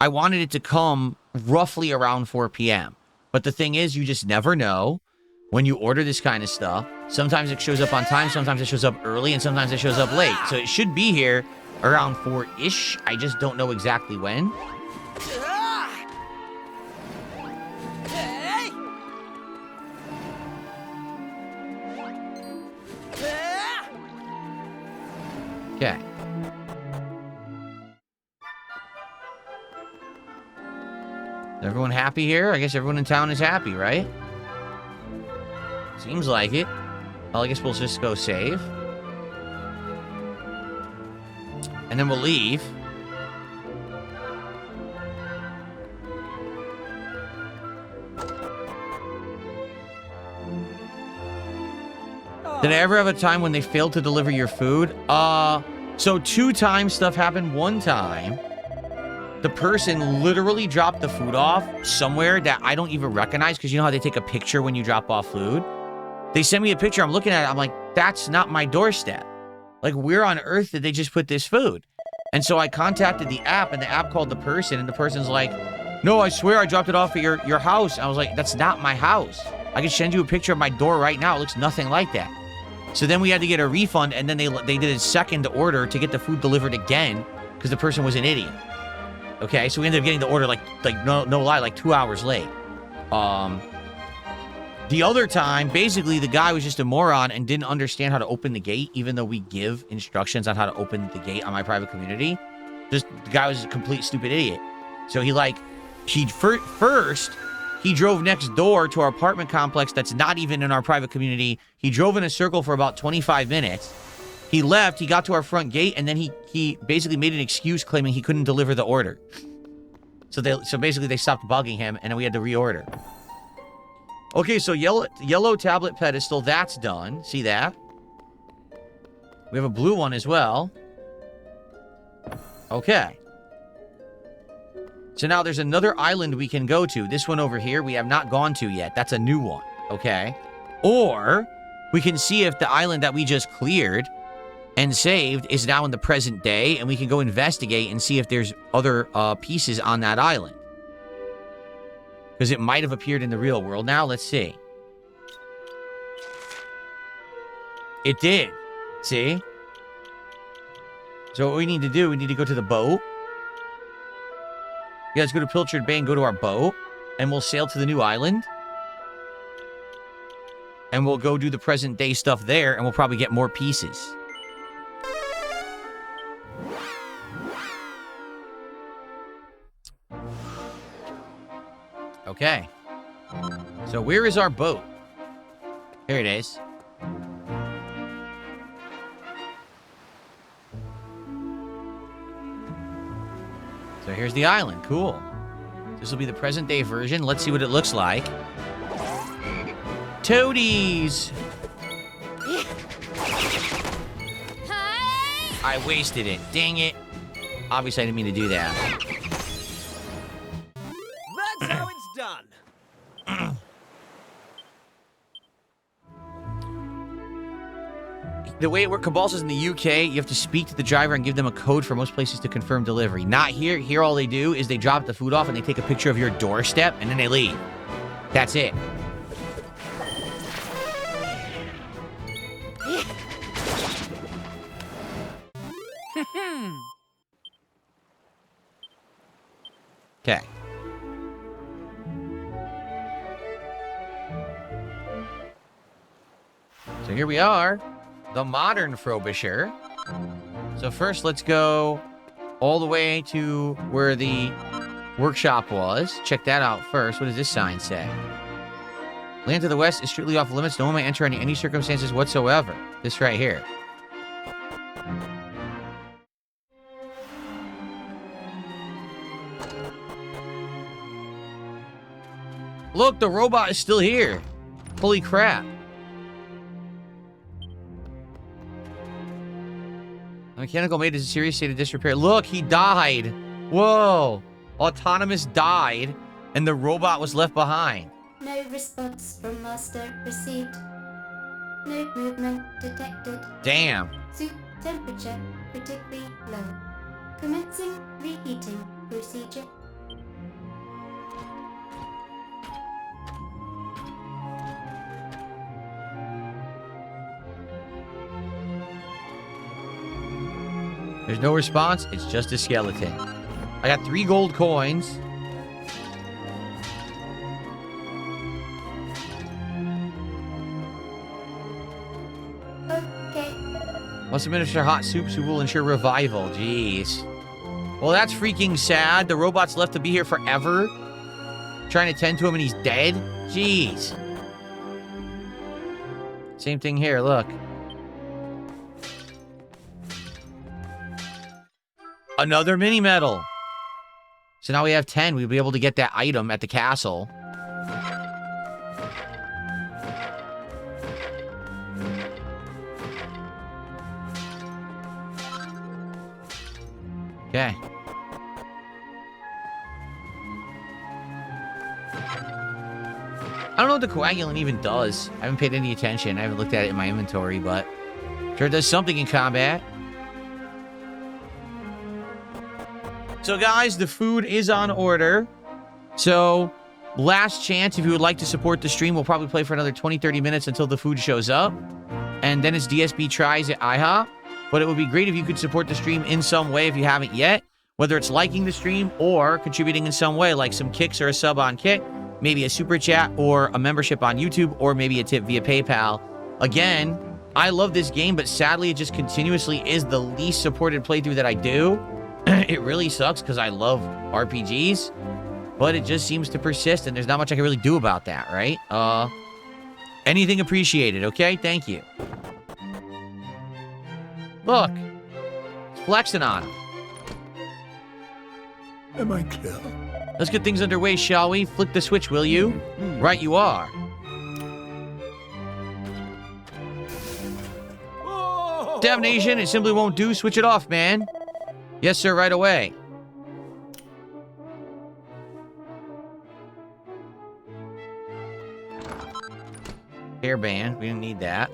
[SPEAKER 1] I wanted it to come roughly around 4 p.m. But the thing is, you just never know when you order this kind of stuff. Sometimes it shows up on time, sometimes it shows up early, and sometimes it shows up late. So it should be here around 4-ish. I just don't know exactly when. Okay. Is everyone happy here? I guess everyone in town is happy, right? Seems like it. Well, I guess we'll just go save. And then we'll leave. Did I ever have a time when they failed to deliver your food? So 2 times stuff happened. One time, the person literally dropped the food off somewhere that I don't even recognize, because you know how they take a picture when you drop off food? They sent me a picture. I'm looking at it. I'm like, that's not my doorstep. Like, where on earth did they just put this food? And so I contacted the app, and the app called the person, and the person's like, No, I swear I dropped it off at your house. I was like, that's not my house. I can send you a picture of my door right now. It looks nothing like that. So then we had to get a refund, and then they did a second order to get the food delivered again because the person was an idiot. Okay, so we ended up getting the order like no lie, like 2 hours late. The other time, basically, the guy was just a moron and didn't understand how to open the gate, even though we give instructions on how to open the gate on my private community. Just the guy was a complete stupid idiot. So first he drove next door to our apartment complex that's not even in our private community. He drove in a circle for about 25 minutes. He left, he got to our front gate, and then he basically made an excuse claiming he couldn't deliver the order. So basically they stopped bugging him, and then we had to reorder. Okay, so yellow tablet pedestal, that's done. See that? We have a blue one as well. Okay. So now there's another island we can go to. This one over here we have not gone to yet. That's a new one. Okay. Or we can see if the island that we just cleared and saved is now in the present day, and we can go investigate and see if there's other pieces on that island. Because it might have appeared in the real world. Now, let's see. It did. See? So what we need to do, we need to go to the boat. You guys go to Pilchard Bay and go to our boat. And we'll sail to the new island. And we'll go do the present day stuff there, and we'll probably get more pieces. Okay. So where is our boat? Here it is. So here's the island. Cool. This will be the present day version. Let's see what it looks like. Toadies! I wasted it. Dang it. Obviously, I didn't mean to do that.
[SPEAKER 3] That's how it's done.
[SPEAKER 1] The way it works, Cabalsa's in the UK, you have to speak to the driver and give them a code for most places to confirm delivery. Not here. Here, all they do is they drop the food off and they take a picture of your doorstep and then they leave. That's it. Okay. So here we are, the modern Frobisher. So first, let's go all the way to where the workshop was. Check that out first. What does this sign say? Land to the west is strictly off limits. No one may enter under any circumstances whatsoever. This right here. Look, the robot is still here. Holy crap. The mechanical maid is in a serious state of disrepair. Look, he died. Whoa. Autonomous died, and the robot was left behind.
[SPEAKER 8] No response from master received. No movement detected.
[SPEAKER 1] Damn.
[SPEAKER 8] Soup temperature critically low. Commencing reheating procedure.
[SPEAKER 1] There's no response. It's just a skeleton. I got 3 gold coins.
[SPEAKER 8] Okay.
[SPEAKER 1] Must administer hot soups who will ensure revival. Jeez. Well, that's freaking sad. The robot's left to be here forever. Trying to tend to him and he's dead. Jeez. Same thing here, look. Another mini medal. So now we have 10. We'll be able to get that item at the castle. Okay. I don't know what the coagulant even does. I haven't paid any attention. I haven't looked at it in my inventory, but sure it does something in combat. So guys, the food is on order. So, last chance, if you would like to support the stream, we'll probably play for another 20-30 minutes until the food shows up. And then it's DSP tries at IHOP. But it would be great if you could support the stream in some way if you haven't yet. Whether it's liking the stream or contributing in some way, like some kicks or a sub on Kick, maybe a super chat or a membership on YouTube, or maybe a tip via PayPal. Again, I love this game, but sadly it just continuously is the least supported playthrough that I do. It really sucks because I love RPGs, but it just seems to persist, and there's not much I can really do about that, right? Anything appreciated, okay? Thank you. Look, it's flexing on him.
[SPEAKER 7] Am I clear?
[SPEAKER 1] Let's get things underway, shall we? Flick the switch, will you? Right you are. Damnation, it simply won't do. Switch it off, man. Yes, sir, right away. Hairband, we didn't need that.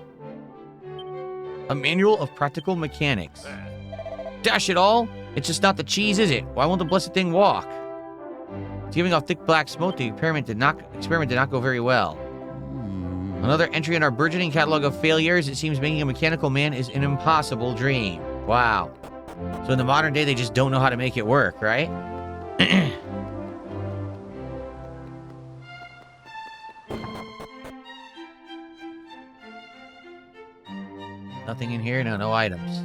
[SPEAKER 1] A manual of practical mechanics. Dash it all! It's just not the cheese, is it? Why won't the blessed thing walk? It's giving off thick black smoke. The experiment did not go very well. Another entry in our burgeoning catalog of failures. It seems making a mechanical man is an impossible dream. Wow. So in the modern day, they just don't know how to make it work, right? Nothing in here? No items.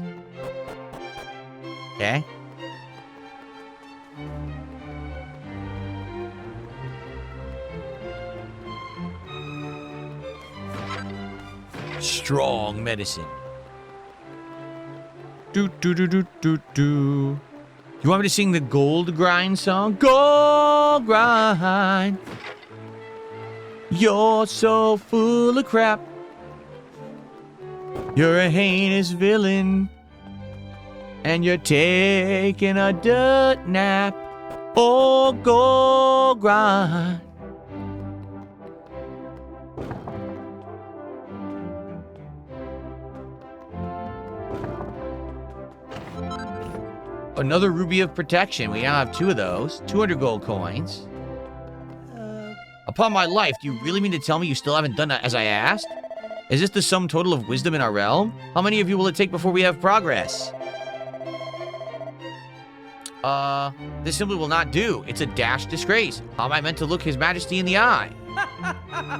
[SPEAKER 1] Okay. Strong medicine. Do do do do do do. You want me to sing the Gold Grind song? Gold Grind. You're so full of crap. You're a heinous villain. And you're taking a dirt nap. Oh, Gold Grind. Another Ruby of Protection. We now have 2 of those. 200 gold coins. Upon my life, do you really mean to tell me you still haven't done that as I asked? Is this the sum total of wisdom in our realm? How many of you will it take before we have progress? This simply will not do. It's a dashed disgrace. How am I meant to look His Majesty in the eye?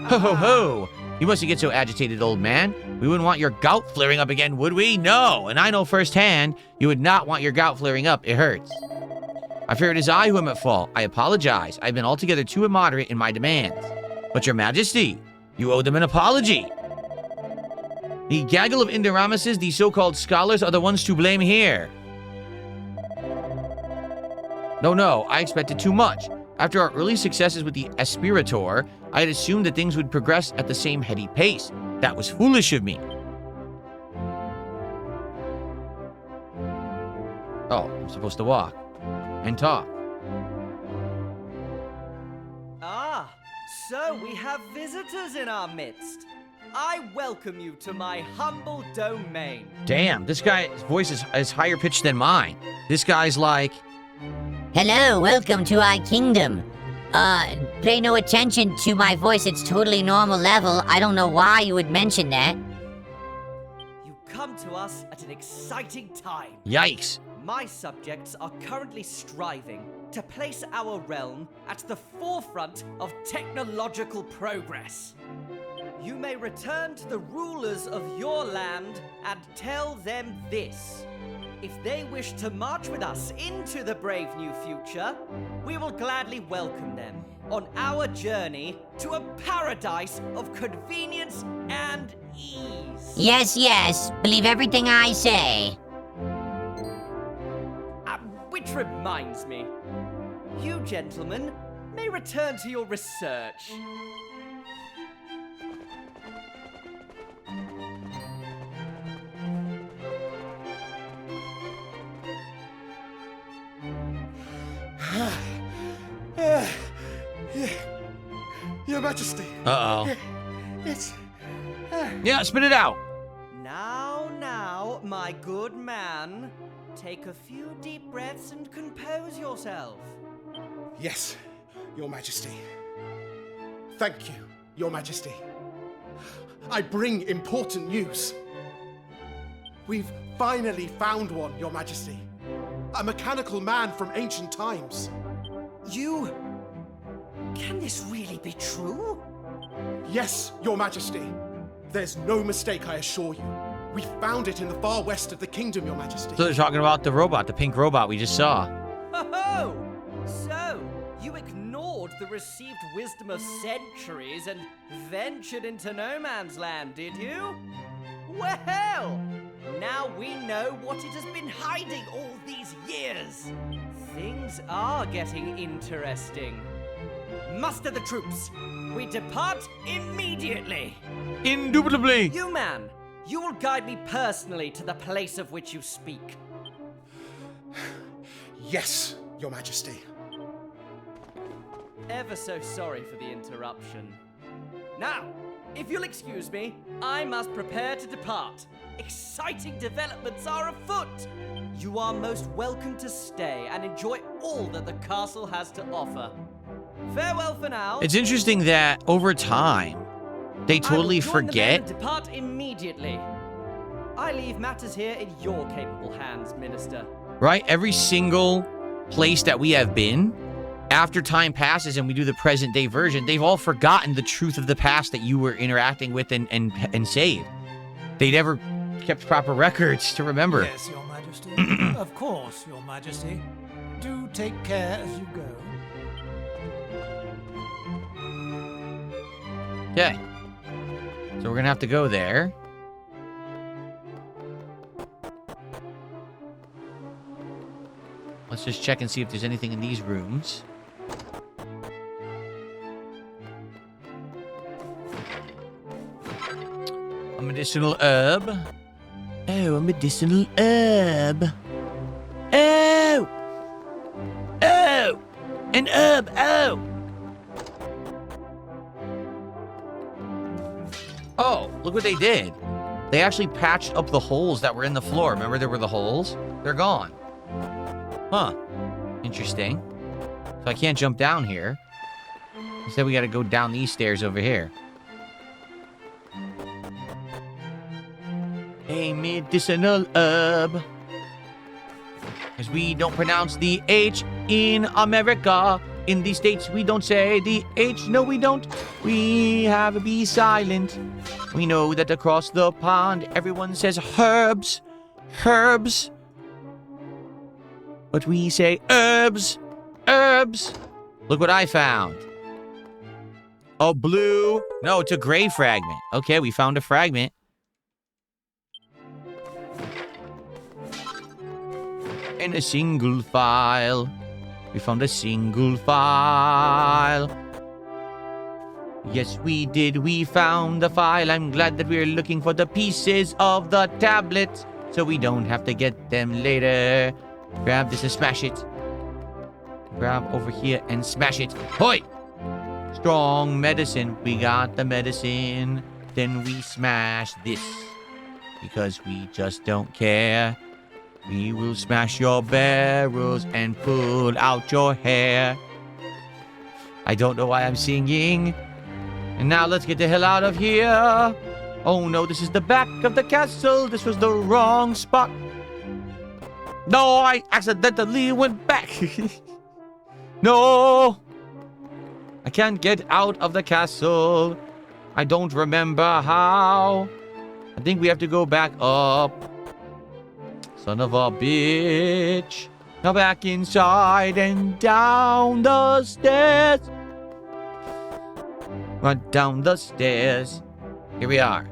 [SPEAKER 1] Ho ho ho! You mustn't get so agitated, old man. We wouldn't want your gout flaring up again, would we? No! And I know firsthand, you would not want your gout flaring up. It hurts. I fear it is I who am at fault. I apologize. I've been altogether too immoderate in my demands. But your majesty, you owe them an apology. The gaggle of Indoramises, these so-called scholars, are the ones to blame here. No, I expected too much. After our early successes with the Aspirator, I had assumed that things would progress at the same heady pace. That was foolish of me. Oh, I'm supposed to walk and talk.
[SPEAKER 9] Ah, so we have visitors in our midst. I welcome you to my humble domain.
[SPEAKER 1] Damn, this guy's voice is higher pitched than mine. This guy's like...
[SPEAKER 10] Hello, welcome to our kingdom. Pay no attention to my voice, it's totally normal level. I don't know why you would mention that.
[SPEAKER 9] You come to us at an exciting time.
[SPEAKER 1] Yikes.
[SPEAKER 9] My subjects are currently striving to place our realm at the forefront of technological progress. You may return to the rulers of your land and tell them this. If they wish to march with us into the brave new future, we will gladly welcome them on our journey to a paradise of convenience and ease.
[SPEAKER 10] Yes, believe everything I say.
[SPEAKER 9] Which reminds me, you gentlemen may return to your research.
[SPEAKER 3] Your Majesty.
[SPEAKER 1] Uh-oh.
[SPEAKER 3] It's...
[SPEAKER 1] Yeah, spit it out.
[SPEAKER 9] Now, my good man. Take a few deep breaths and compose yourself.
[SPEAKER 3] Yes.
[SPEAKER 11] Your Majesty. Thank you, Your Majesty. I bring important news. We've finally found one, Your Majesty. A mechanical man from ancient times.
[SPEAKER 9] You... Can this really be true?
[SPEAKER 11] Yes, Your Majesty. There's no mistake, I assure you. We found it in the far west of the kingdom, Your Majesty.
[SPEAKER 1] So they're talking about the robot, the pink robot we just saw.
[SPEAKER 9] Oh! So, you ignored the received wisdom of centuries and ventured into no man's land, did you? Well, now we know what it has been hiding all these years. Things are getting interesting. Muster the troops. We depart immediately.
[SPEAKER 1] Indubitably.
[SPEAKER 9] You, man, you will guide me personally to the place of which you speak.
[SPEAKER 11] Yes, Your Majesty.
[SPEAKER 9] Ever so sorry for the interruption. Now, if you'll excuse me, I must prepare to depart. Exciting developments are afoot. You are most welcome to stay and enjoy all that the castle has to offer. Farewell for now.
[SPEAKER 1] It's interesting that over time, they totally forget.
[SPEAKER 9] Depart immediately. I leave matters here in your capable hands, Minister.
[SPEAKER 1] Right? Every single place that we have been, after time passes and we do the present day version, they've all forgotten the truth of the past that you were interacting with and saved. They never kept proper records to remember.
[SPEAKER 12] Yes, Your Majesty. Of course, Your Majesty. Do take care as you go.
[SPEAKER 1] Okay. So we're gonna have to go there. Let's just check and see if there's anything in these rooms. A medicinal herb. Oh, a medicinal herb. Oh! Oh! An herb! Oh! Oh, look what they did. They actually patched up the holes that were in the floor. Remember there were the holes? They're gone. Huh. Interesting. So I can't jump down here. Instead, we gotta go down these stairs over here. A medicinal herb. Because we don't pronounce the H in America. In the States, we don't say the H. No, we don't. We have a B silent. We know that across the pond, everyone says herbs. Herbs. But we say herbs. Herbs. Look what I found. A blue. No, it's a gray fragment. Okay, we found a fragment. In a single file. We found a single file. Yes, we did. We found the file. I'm glad that we're looking for the pieces of the tablet, so we don't have to get them later. Grab this and smash it. Grab over here and smash it. Hoi! Strong medicine. We got the medicine. Then we smash this. Because we just don't care. We will smash your barrels and pull out your hair. I don't know why I'm singing. And now let's get the hell out of here. Oh no, this is the back of the castle. This was the wrong spot. No, I accidentally went back. No. I can't get out of the castle. I don't remember how. I think we have to go back up. Son of a bitch. Now back inside and down the stairs. Run down the stairs. Here we are.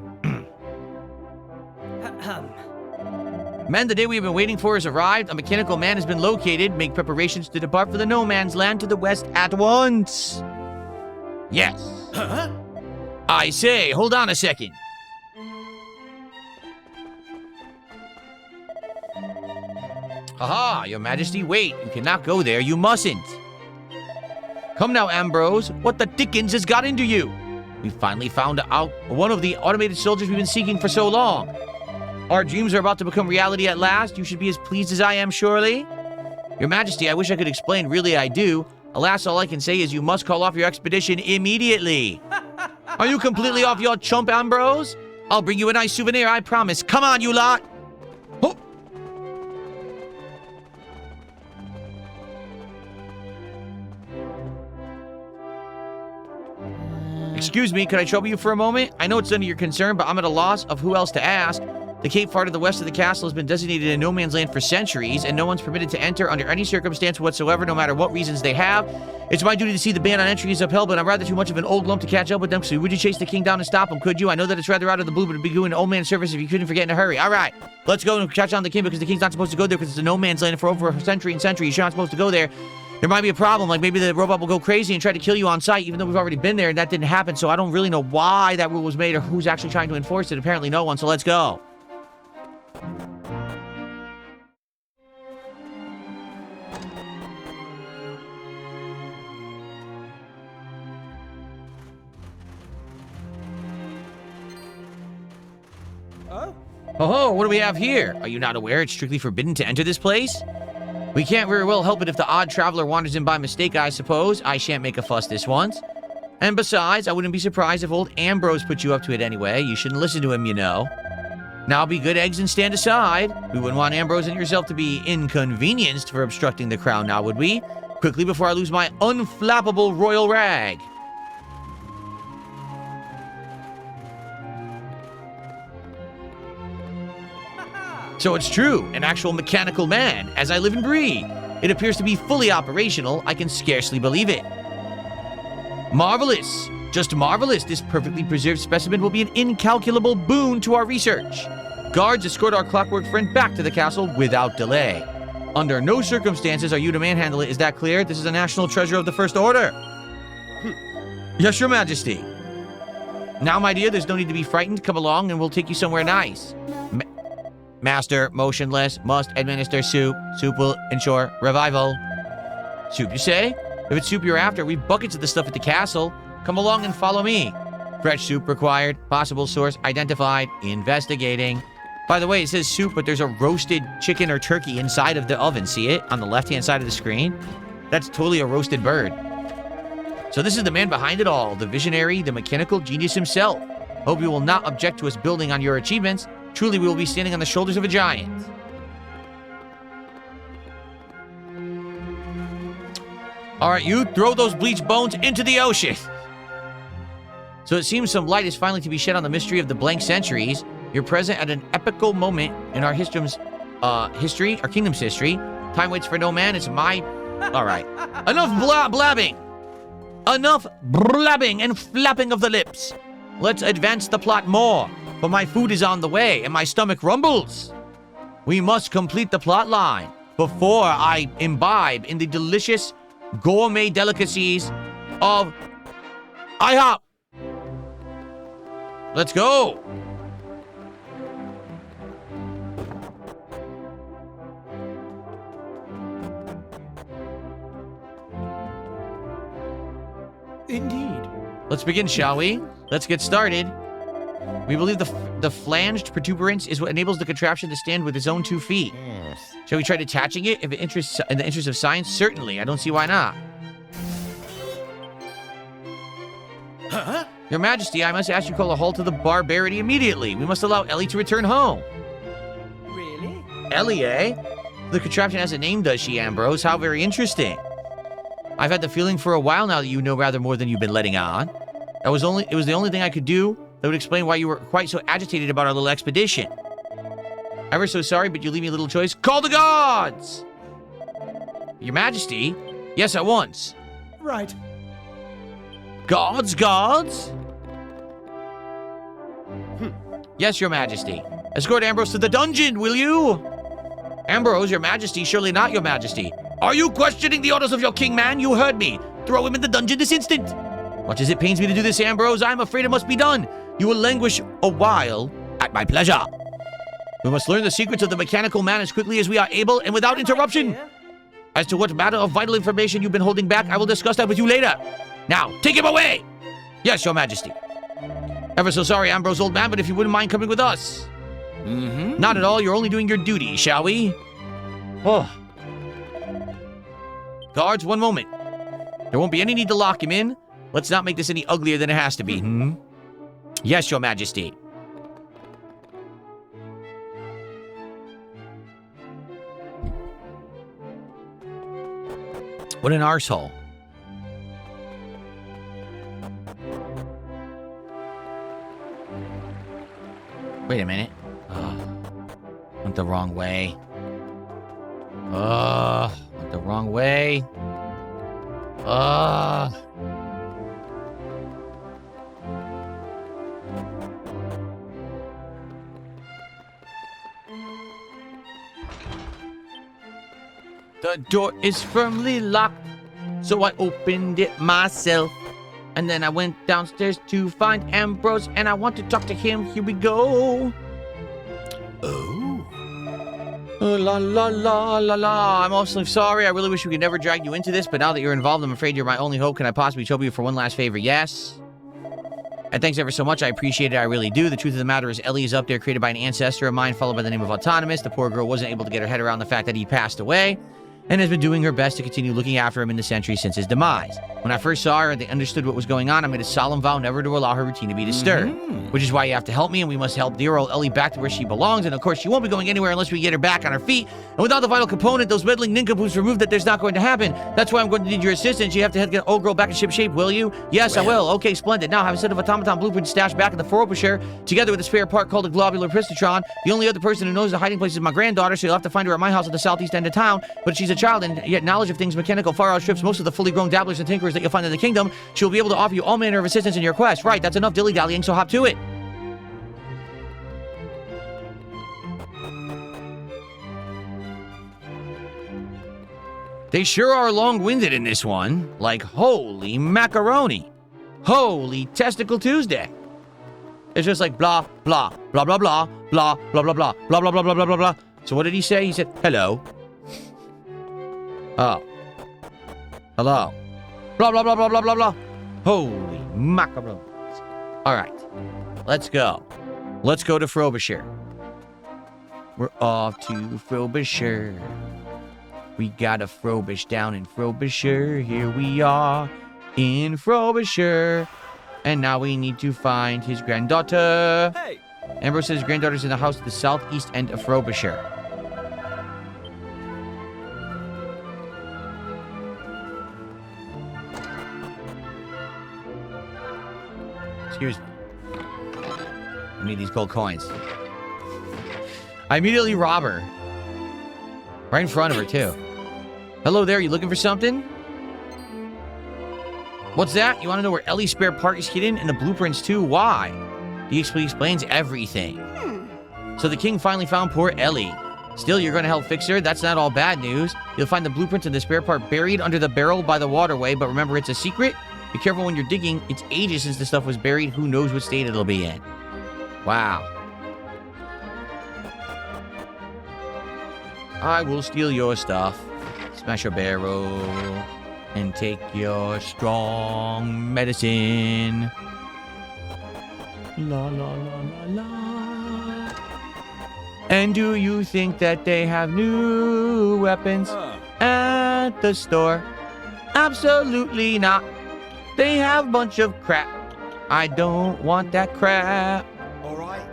[SPEAKER 1] Men, the day we have been waiting for has arrived. A mechanical man has been located. Make preparations to depart for the no man's land to the west at once. Yes.
[SPEAKER 7] Huh?
[SPEAKER 1] I say, hold on a second. Aha, Your Majesty, wait. You cannot go there. You mustn't. Come now, Ambrose. What the dickens has got into you? We finally found out one of the automated soldiers we've been seeking for so long. Our dreams are about to become reality at last. You should be as pleased as I am, surely. Your Majesty, I wish I could explain. Really, I do. Alas, all I can say is you must call off your expedition immediately. Are you completely off your chump, Ambrose? I'll bring you a nice souvenir, I promise. Come on, you lot! Oh. Excuse me, could I trouble you for a moment? I know it's none of your concern, but I'm at a loss of who else to ask. The Cape far to the west of the castle has been designated a no man's land for centuries, and no one's permitted to enter under any circumstance whatsoever, no matter what reasons they have. It's my duty to see the ban on entry is upheld, but I'm rather too much of an old lump to catch up with them, so would you chase the king down and stop him, could you? I know that it's rather out of the blue, but it'd be doing old man service if you couldn't forget in a hurry. All right, let's go and catch down the king, because the king's not supposed to go there, because it's a no man's land for over a century and centuries. You're not supposed to go there. There might be a problem, like maybe the robot will go crazy and try to kill you on sight, even though we've already been there, and that didn't happen, so I don't really know why that rule was made or who's actually trying to enforce it. Apparently no one, so let's go. Oh, what do we have here? Are you not aware it's strictly forbidden to enter this place? We can't very well help it if the odd traveler wanders in by mistake, I suppose. I shan't make a fuss this once. And besides, I wouldn't be surprised if old Ambrose put you up to it anyway. You shouldn't listen to him, you know. Now be good eggs and stand aside. We wouldn't want Ambrose and yourself to be inconvenienced for obstructing the crown now, would we? Quickly before I lose my unflappable royal rag. So it's true, an actual mechanical man, as I live and breathe. It appears to be fully operational. I can scarcely believe it. Marvelous. Just marvelous. This perfectly preserved specimen will be an incalculable boon to our research. Guards, escort our clockwork friend back to the castle without delay. Under no circumstances are you to manhandle it. Is that clear? This is a national treasure of the First Order. Yes, Your Majesty. Now, my dear, there's no need to be frightened. Come along and we'll take you somewhere nice. Master, motionless, must administer soup. Soup will ensure revival. Soup, you say? If it's soup you're after, we've buckets of the stuff at the castle. Come along and follow me. Fresh soup required. Possible source identified. Investigating. By the way, it says soup, but there's a roasted chicken or turkey inside of the oven. See it? On the left-hand side of the screen? That's totally a roasted bird. So this is the man behind it all. The visionary, the mechanical genius himself. Hope you will not object to us building on your achievements. Truly, we will be standing on the shoulders of a giant. All right, you throw those bleached bones into the ocean. So it seems some light is finally to be shed on the mystery of the blank centuries. You're present at an epical moment in our kingdom's history. Time waits for no man. It's my... All right. Enough blabbing. Enough blabbing and flapping of the lips. Let's advance the plot more. But my food is on the way, and my stomach rumbles. We must complete the plot line before I imbibe in the delicious gourmet delicacies of IHOP. Let's go.
[SPEAKER 12] Indeed.
[SPEAKER 1] Let's begin, shall we? Let's get started. We believe the flanged protuberance is what enables the contraption to stand with its own 2 feet.
[SPEAKER 10] Yes.
[SPEAKER 1] Shall we try detaching it in the interest of science? Certainly. I don't see why not.
[SPEAKER 7] Huh?
[SPEAKER 1] Your Majesty, I must ask you to call a halt to the barbarity immediately. We must allow Ellie to return home.
[SPEAKER 9] Really?
[SPEAKER 1] Ellie, eh? The contraption has a name, does she, Ambrose? How very interesting. I've had the feeling for a while now that you know rather more than you've been letting on. It was the only thing I could do that would explain why you were quite so agitated about our little expedition. Ever so sorry, but you leave me a little choice. Call the gods! Your Majesty? Yes, at once.
[SPEAKER 12] Right.
[SPEAKER 1] Gods? Yes, Your Majesty. Escort Ambrose to the dungeon, will you? Ambrose, Your Majesty, surely not, Your Majesty. Are you questioning the orders of your king, man? You heard me. Throw him in the dungeon this instant. Much as it pains me to do this, Ambrose, I'm afraid it must be done. You will languish a while at my pleasure. We must learn the secrets of the mechanical man as quickly as we are able and without interruption. As to what matter of vital information you've been holding back, I will discuss that with you later. Now, take him away! Yes, Your Majesty. Ever so sorry, Ambrose, old man, but if you wouldn't mind coming with us. Not at all, you're only doing your duty, shall we? Oh. Guards, one moment. There won't be any need to lock him in. Let's not make this any uglier than it has to be. Yes, Your Majesty. What an arsehole. Wait a minute. Went the wrong way. Went the wrong way. The door is firmly locked, so I opened it myself. And then I went downstairs to find Ambrose, and I want to talk to him. Here we go. Oh, la la la la la. I'm awfully sorry. I really wish we could never drag you into this, but now that you're involved, I'm afraid you're my only hope. Can I possibly trouble you for one last favor? Yes. And thanks ever so much. I appreciate it. I really do. The truth of the matter is Ellie is up there, created by an ancestor of mine, followed by the name of Autonomous. The poor girl wasn't able to get her head around the fact that he passed away, and has been doing her best to continue looking after him in the centuries since his demise. When I first saw her and they understood what was going on, I made a solemn vow never to allow her routine to be disturbed. Which is why you have to help me, and we must help dear old Ellie back to where she belongs. And of course, she won't be going anywhere unless we get her back on her feet. And without the vital component, those meddling nincompoops removed, that there's not going to happen. That's why I'm going to need your assistance. You have to get old girl back in ship shape, will you? Yes, I will. Okay, splendid. Now, I have a set of automaton blueprints stashed back in the Frobisher, together with a spare part called a globular pistotron. The only other person who knows the hiding place is my granddaughter, so you'll have to find her at my house at the southeast end of town. But she's a child, and yet knowledge of things mechanical far outstrips most of the fully grown dabblers and tinkerers that you'll find in the kingdom. She'll be able to offer you all manner of assistance in your quest. Right, that's enough dilly-dallying, so hop to it. They sure are long-winded in this one. Like, holy macaroni. Holy Testicle Tuesday. It's just like blah, blah, blah, blah, blah, blah, blah, blah, blah, blah, blah, blah, blah, blah, blah, blah. So what did he say? He said, hello. Oh. Hello. Blah, blah, blah, blah, blah, blah, blah. Holy macaroni. All right. Let's go. Let's go to Frobisher. We're off to Frobisher. We got a Frobish down in Frobisher. Here we are in Frobisher. And now we need to find his granddaughter.
[SPEAKER 9] Hey!
[SPEAKER 1] Ambrose says his granddaughter's in the house at the southeast end of Frobisher. Excuse me. I need these gold coins. I immediately rob her. Right in front of her, too. Hello there, you looking for something? What's that? You want to know where Ellie's spare part is hidden? And the blueprints, too? Why? DSP explains everything. So the king finally found poor Ellie. Still, you're going to help fix her? That's not all bad news. You'll find the blueprints and the spare part buried under the barrel by the waterway, but remember, it's a secret. Be careful when you're digging. It's ages since the stuff was buried. Who knows what state it'll be in. Wow. I will steal your stuff. Smash your barrel. And take your strong medicine. La la la la la. And do you think that they have new weapons at the store? Absolutely not. They have a bunch of crap. I don't want that crap.
[SPEAKER 3] All right.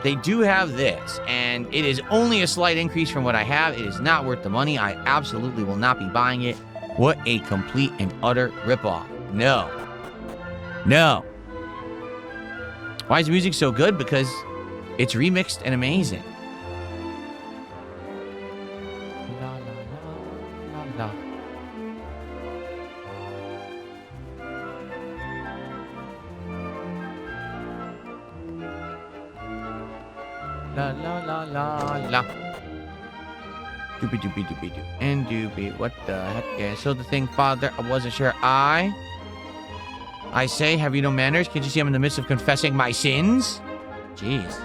[SPEAKER 1] They do have this, and it is only a slight increase from what I have. It is not worth the money. I absolutely will not be buying it. What a complete and utter ripoff. No. No. Why is the music so good? Because it's remixed and amazing. La, la, la, la, la. La la la la la. Doopy doopy doopy doo. And doopy. What the heck? Yeah, so the thing, father, I wasn't sure. I say, have you no manners? Can't you see I'm in the midst of confessing my sins? Jeez.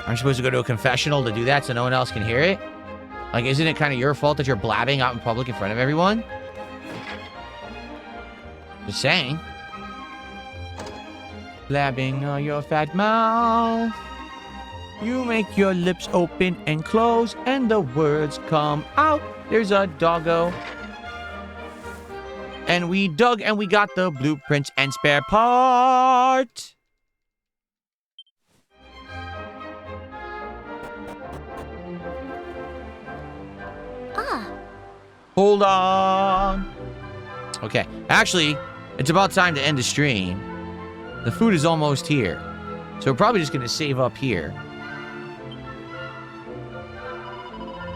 [SPEAKER 1] Aren't you supposed to go to a confessional to do that so no one else can hear it? Like, isn't it kind of your fault that you're blabbing out in public in front of everyone? Just saying. Blabbing on your fat mouth. You make your lips open and close, and the words come out. There's a doggo. And we dug and we got the blueprints and spare part. Hold on. Okay, actually, it's about time to end the stream. The food is almost here. So we're probably just going to save up here.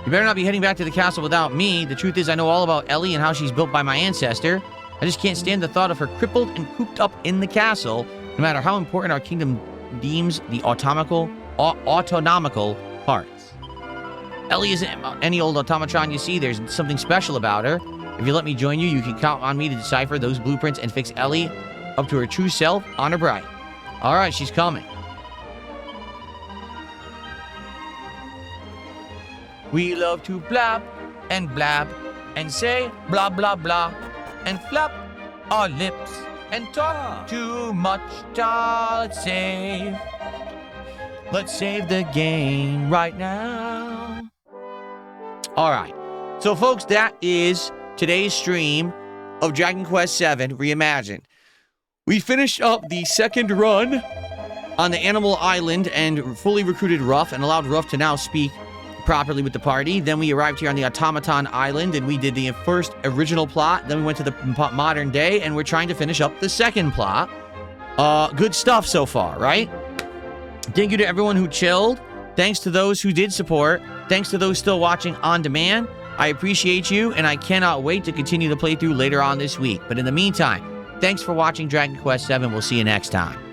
[SPEAKER 1] You better not be heading back to the castle without me. The truth is, I know all about Ellie and how she's built by my ancestor. I just can't stand the thought of her crippled and cooped up in the castle, no matter how important our kingdom deems the autonomical parts. Ellie isn't any old automatron you see. There's something special about her. If you let me join you, you can count on me to decipher those blueprints and fix Ellie up to her true self, honor bright. All right, she's coming. We love to blab and say blah, blah, blah, and flap our lips and talk too much. Let's save the game right now. All right. So, folks, that is today's stream of Dragon Quest VII Reimagined. We finished up the second run on the Animal Island and fully recruited Ruff and allowed Ruff to now speak properly with the party. Then we arrived here on the Automaton Island and we did the first original plot. Then we went to the modern day and we're trying to finish up the second plot. Good stuff so far, right? Thank you to everyone who chilled. Thanks to those who did support. Thanks to those still watching on demand. I appreciate you, and I cannot wait to continue the playthrough later on this week. But in the meantime, thanks for watching Dragon Quest VII. We'll see you next time.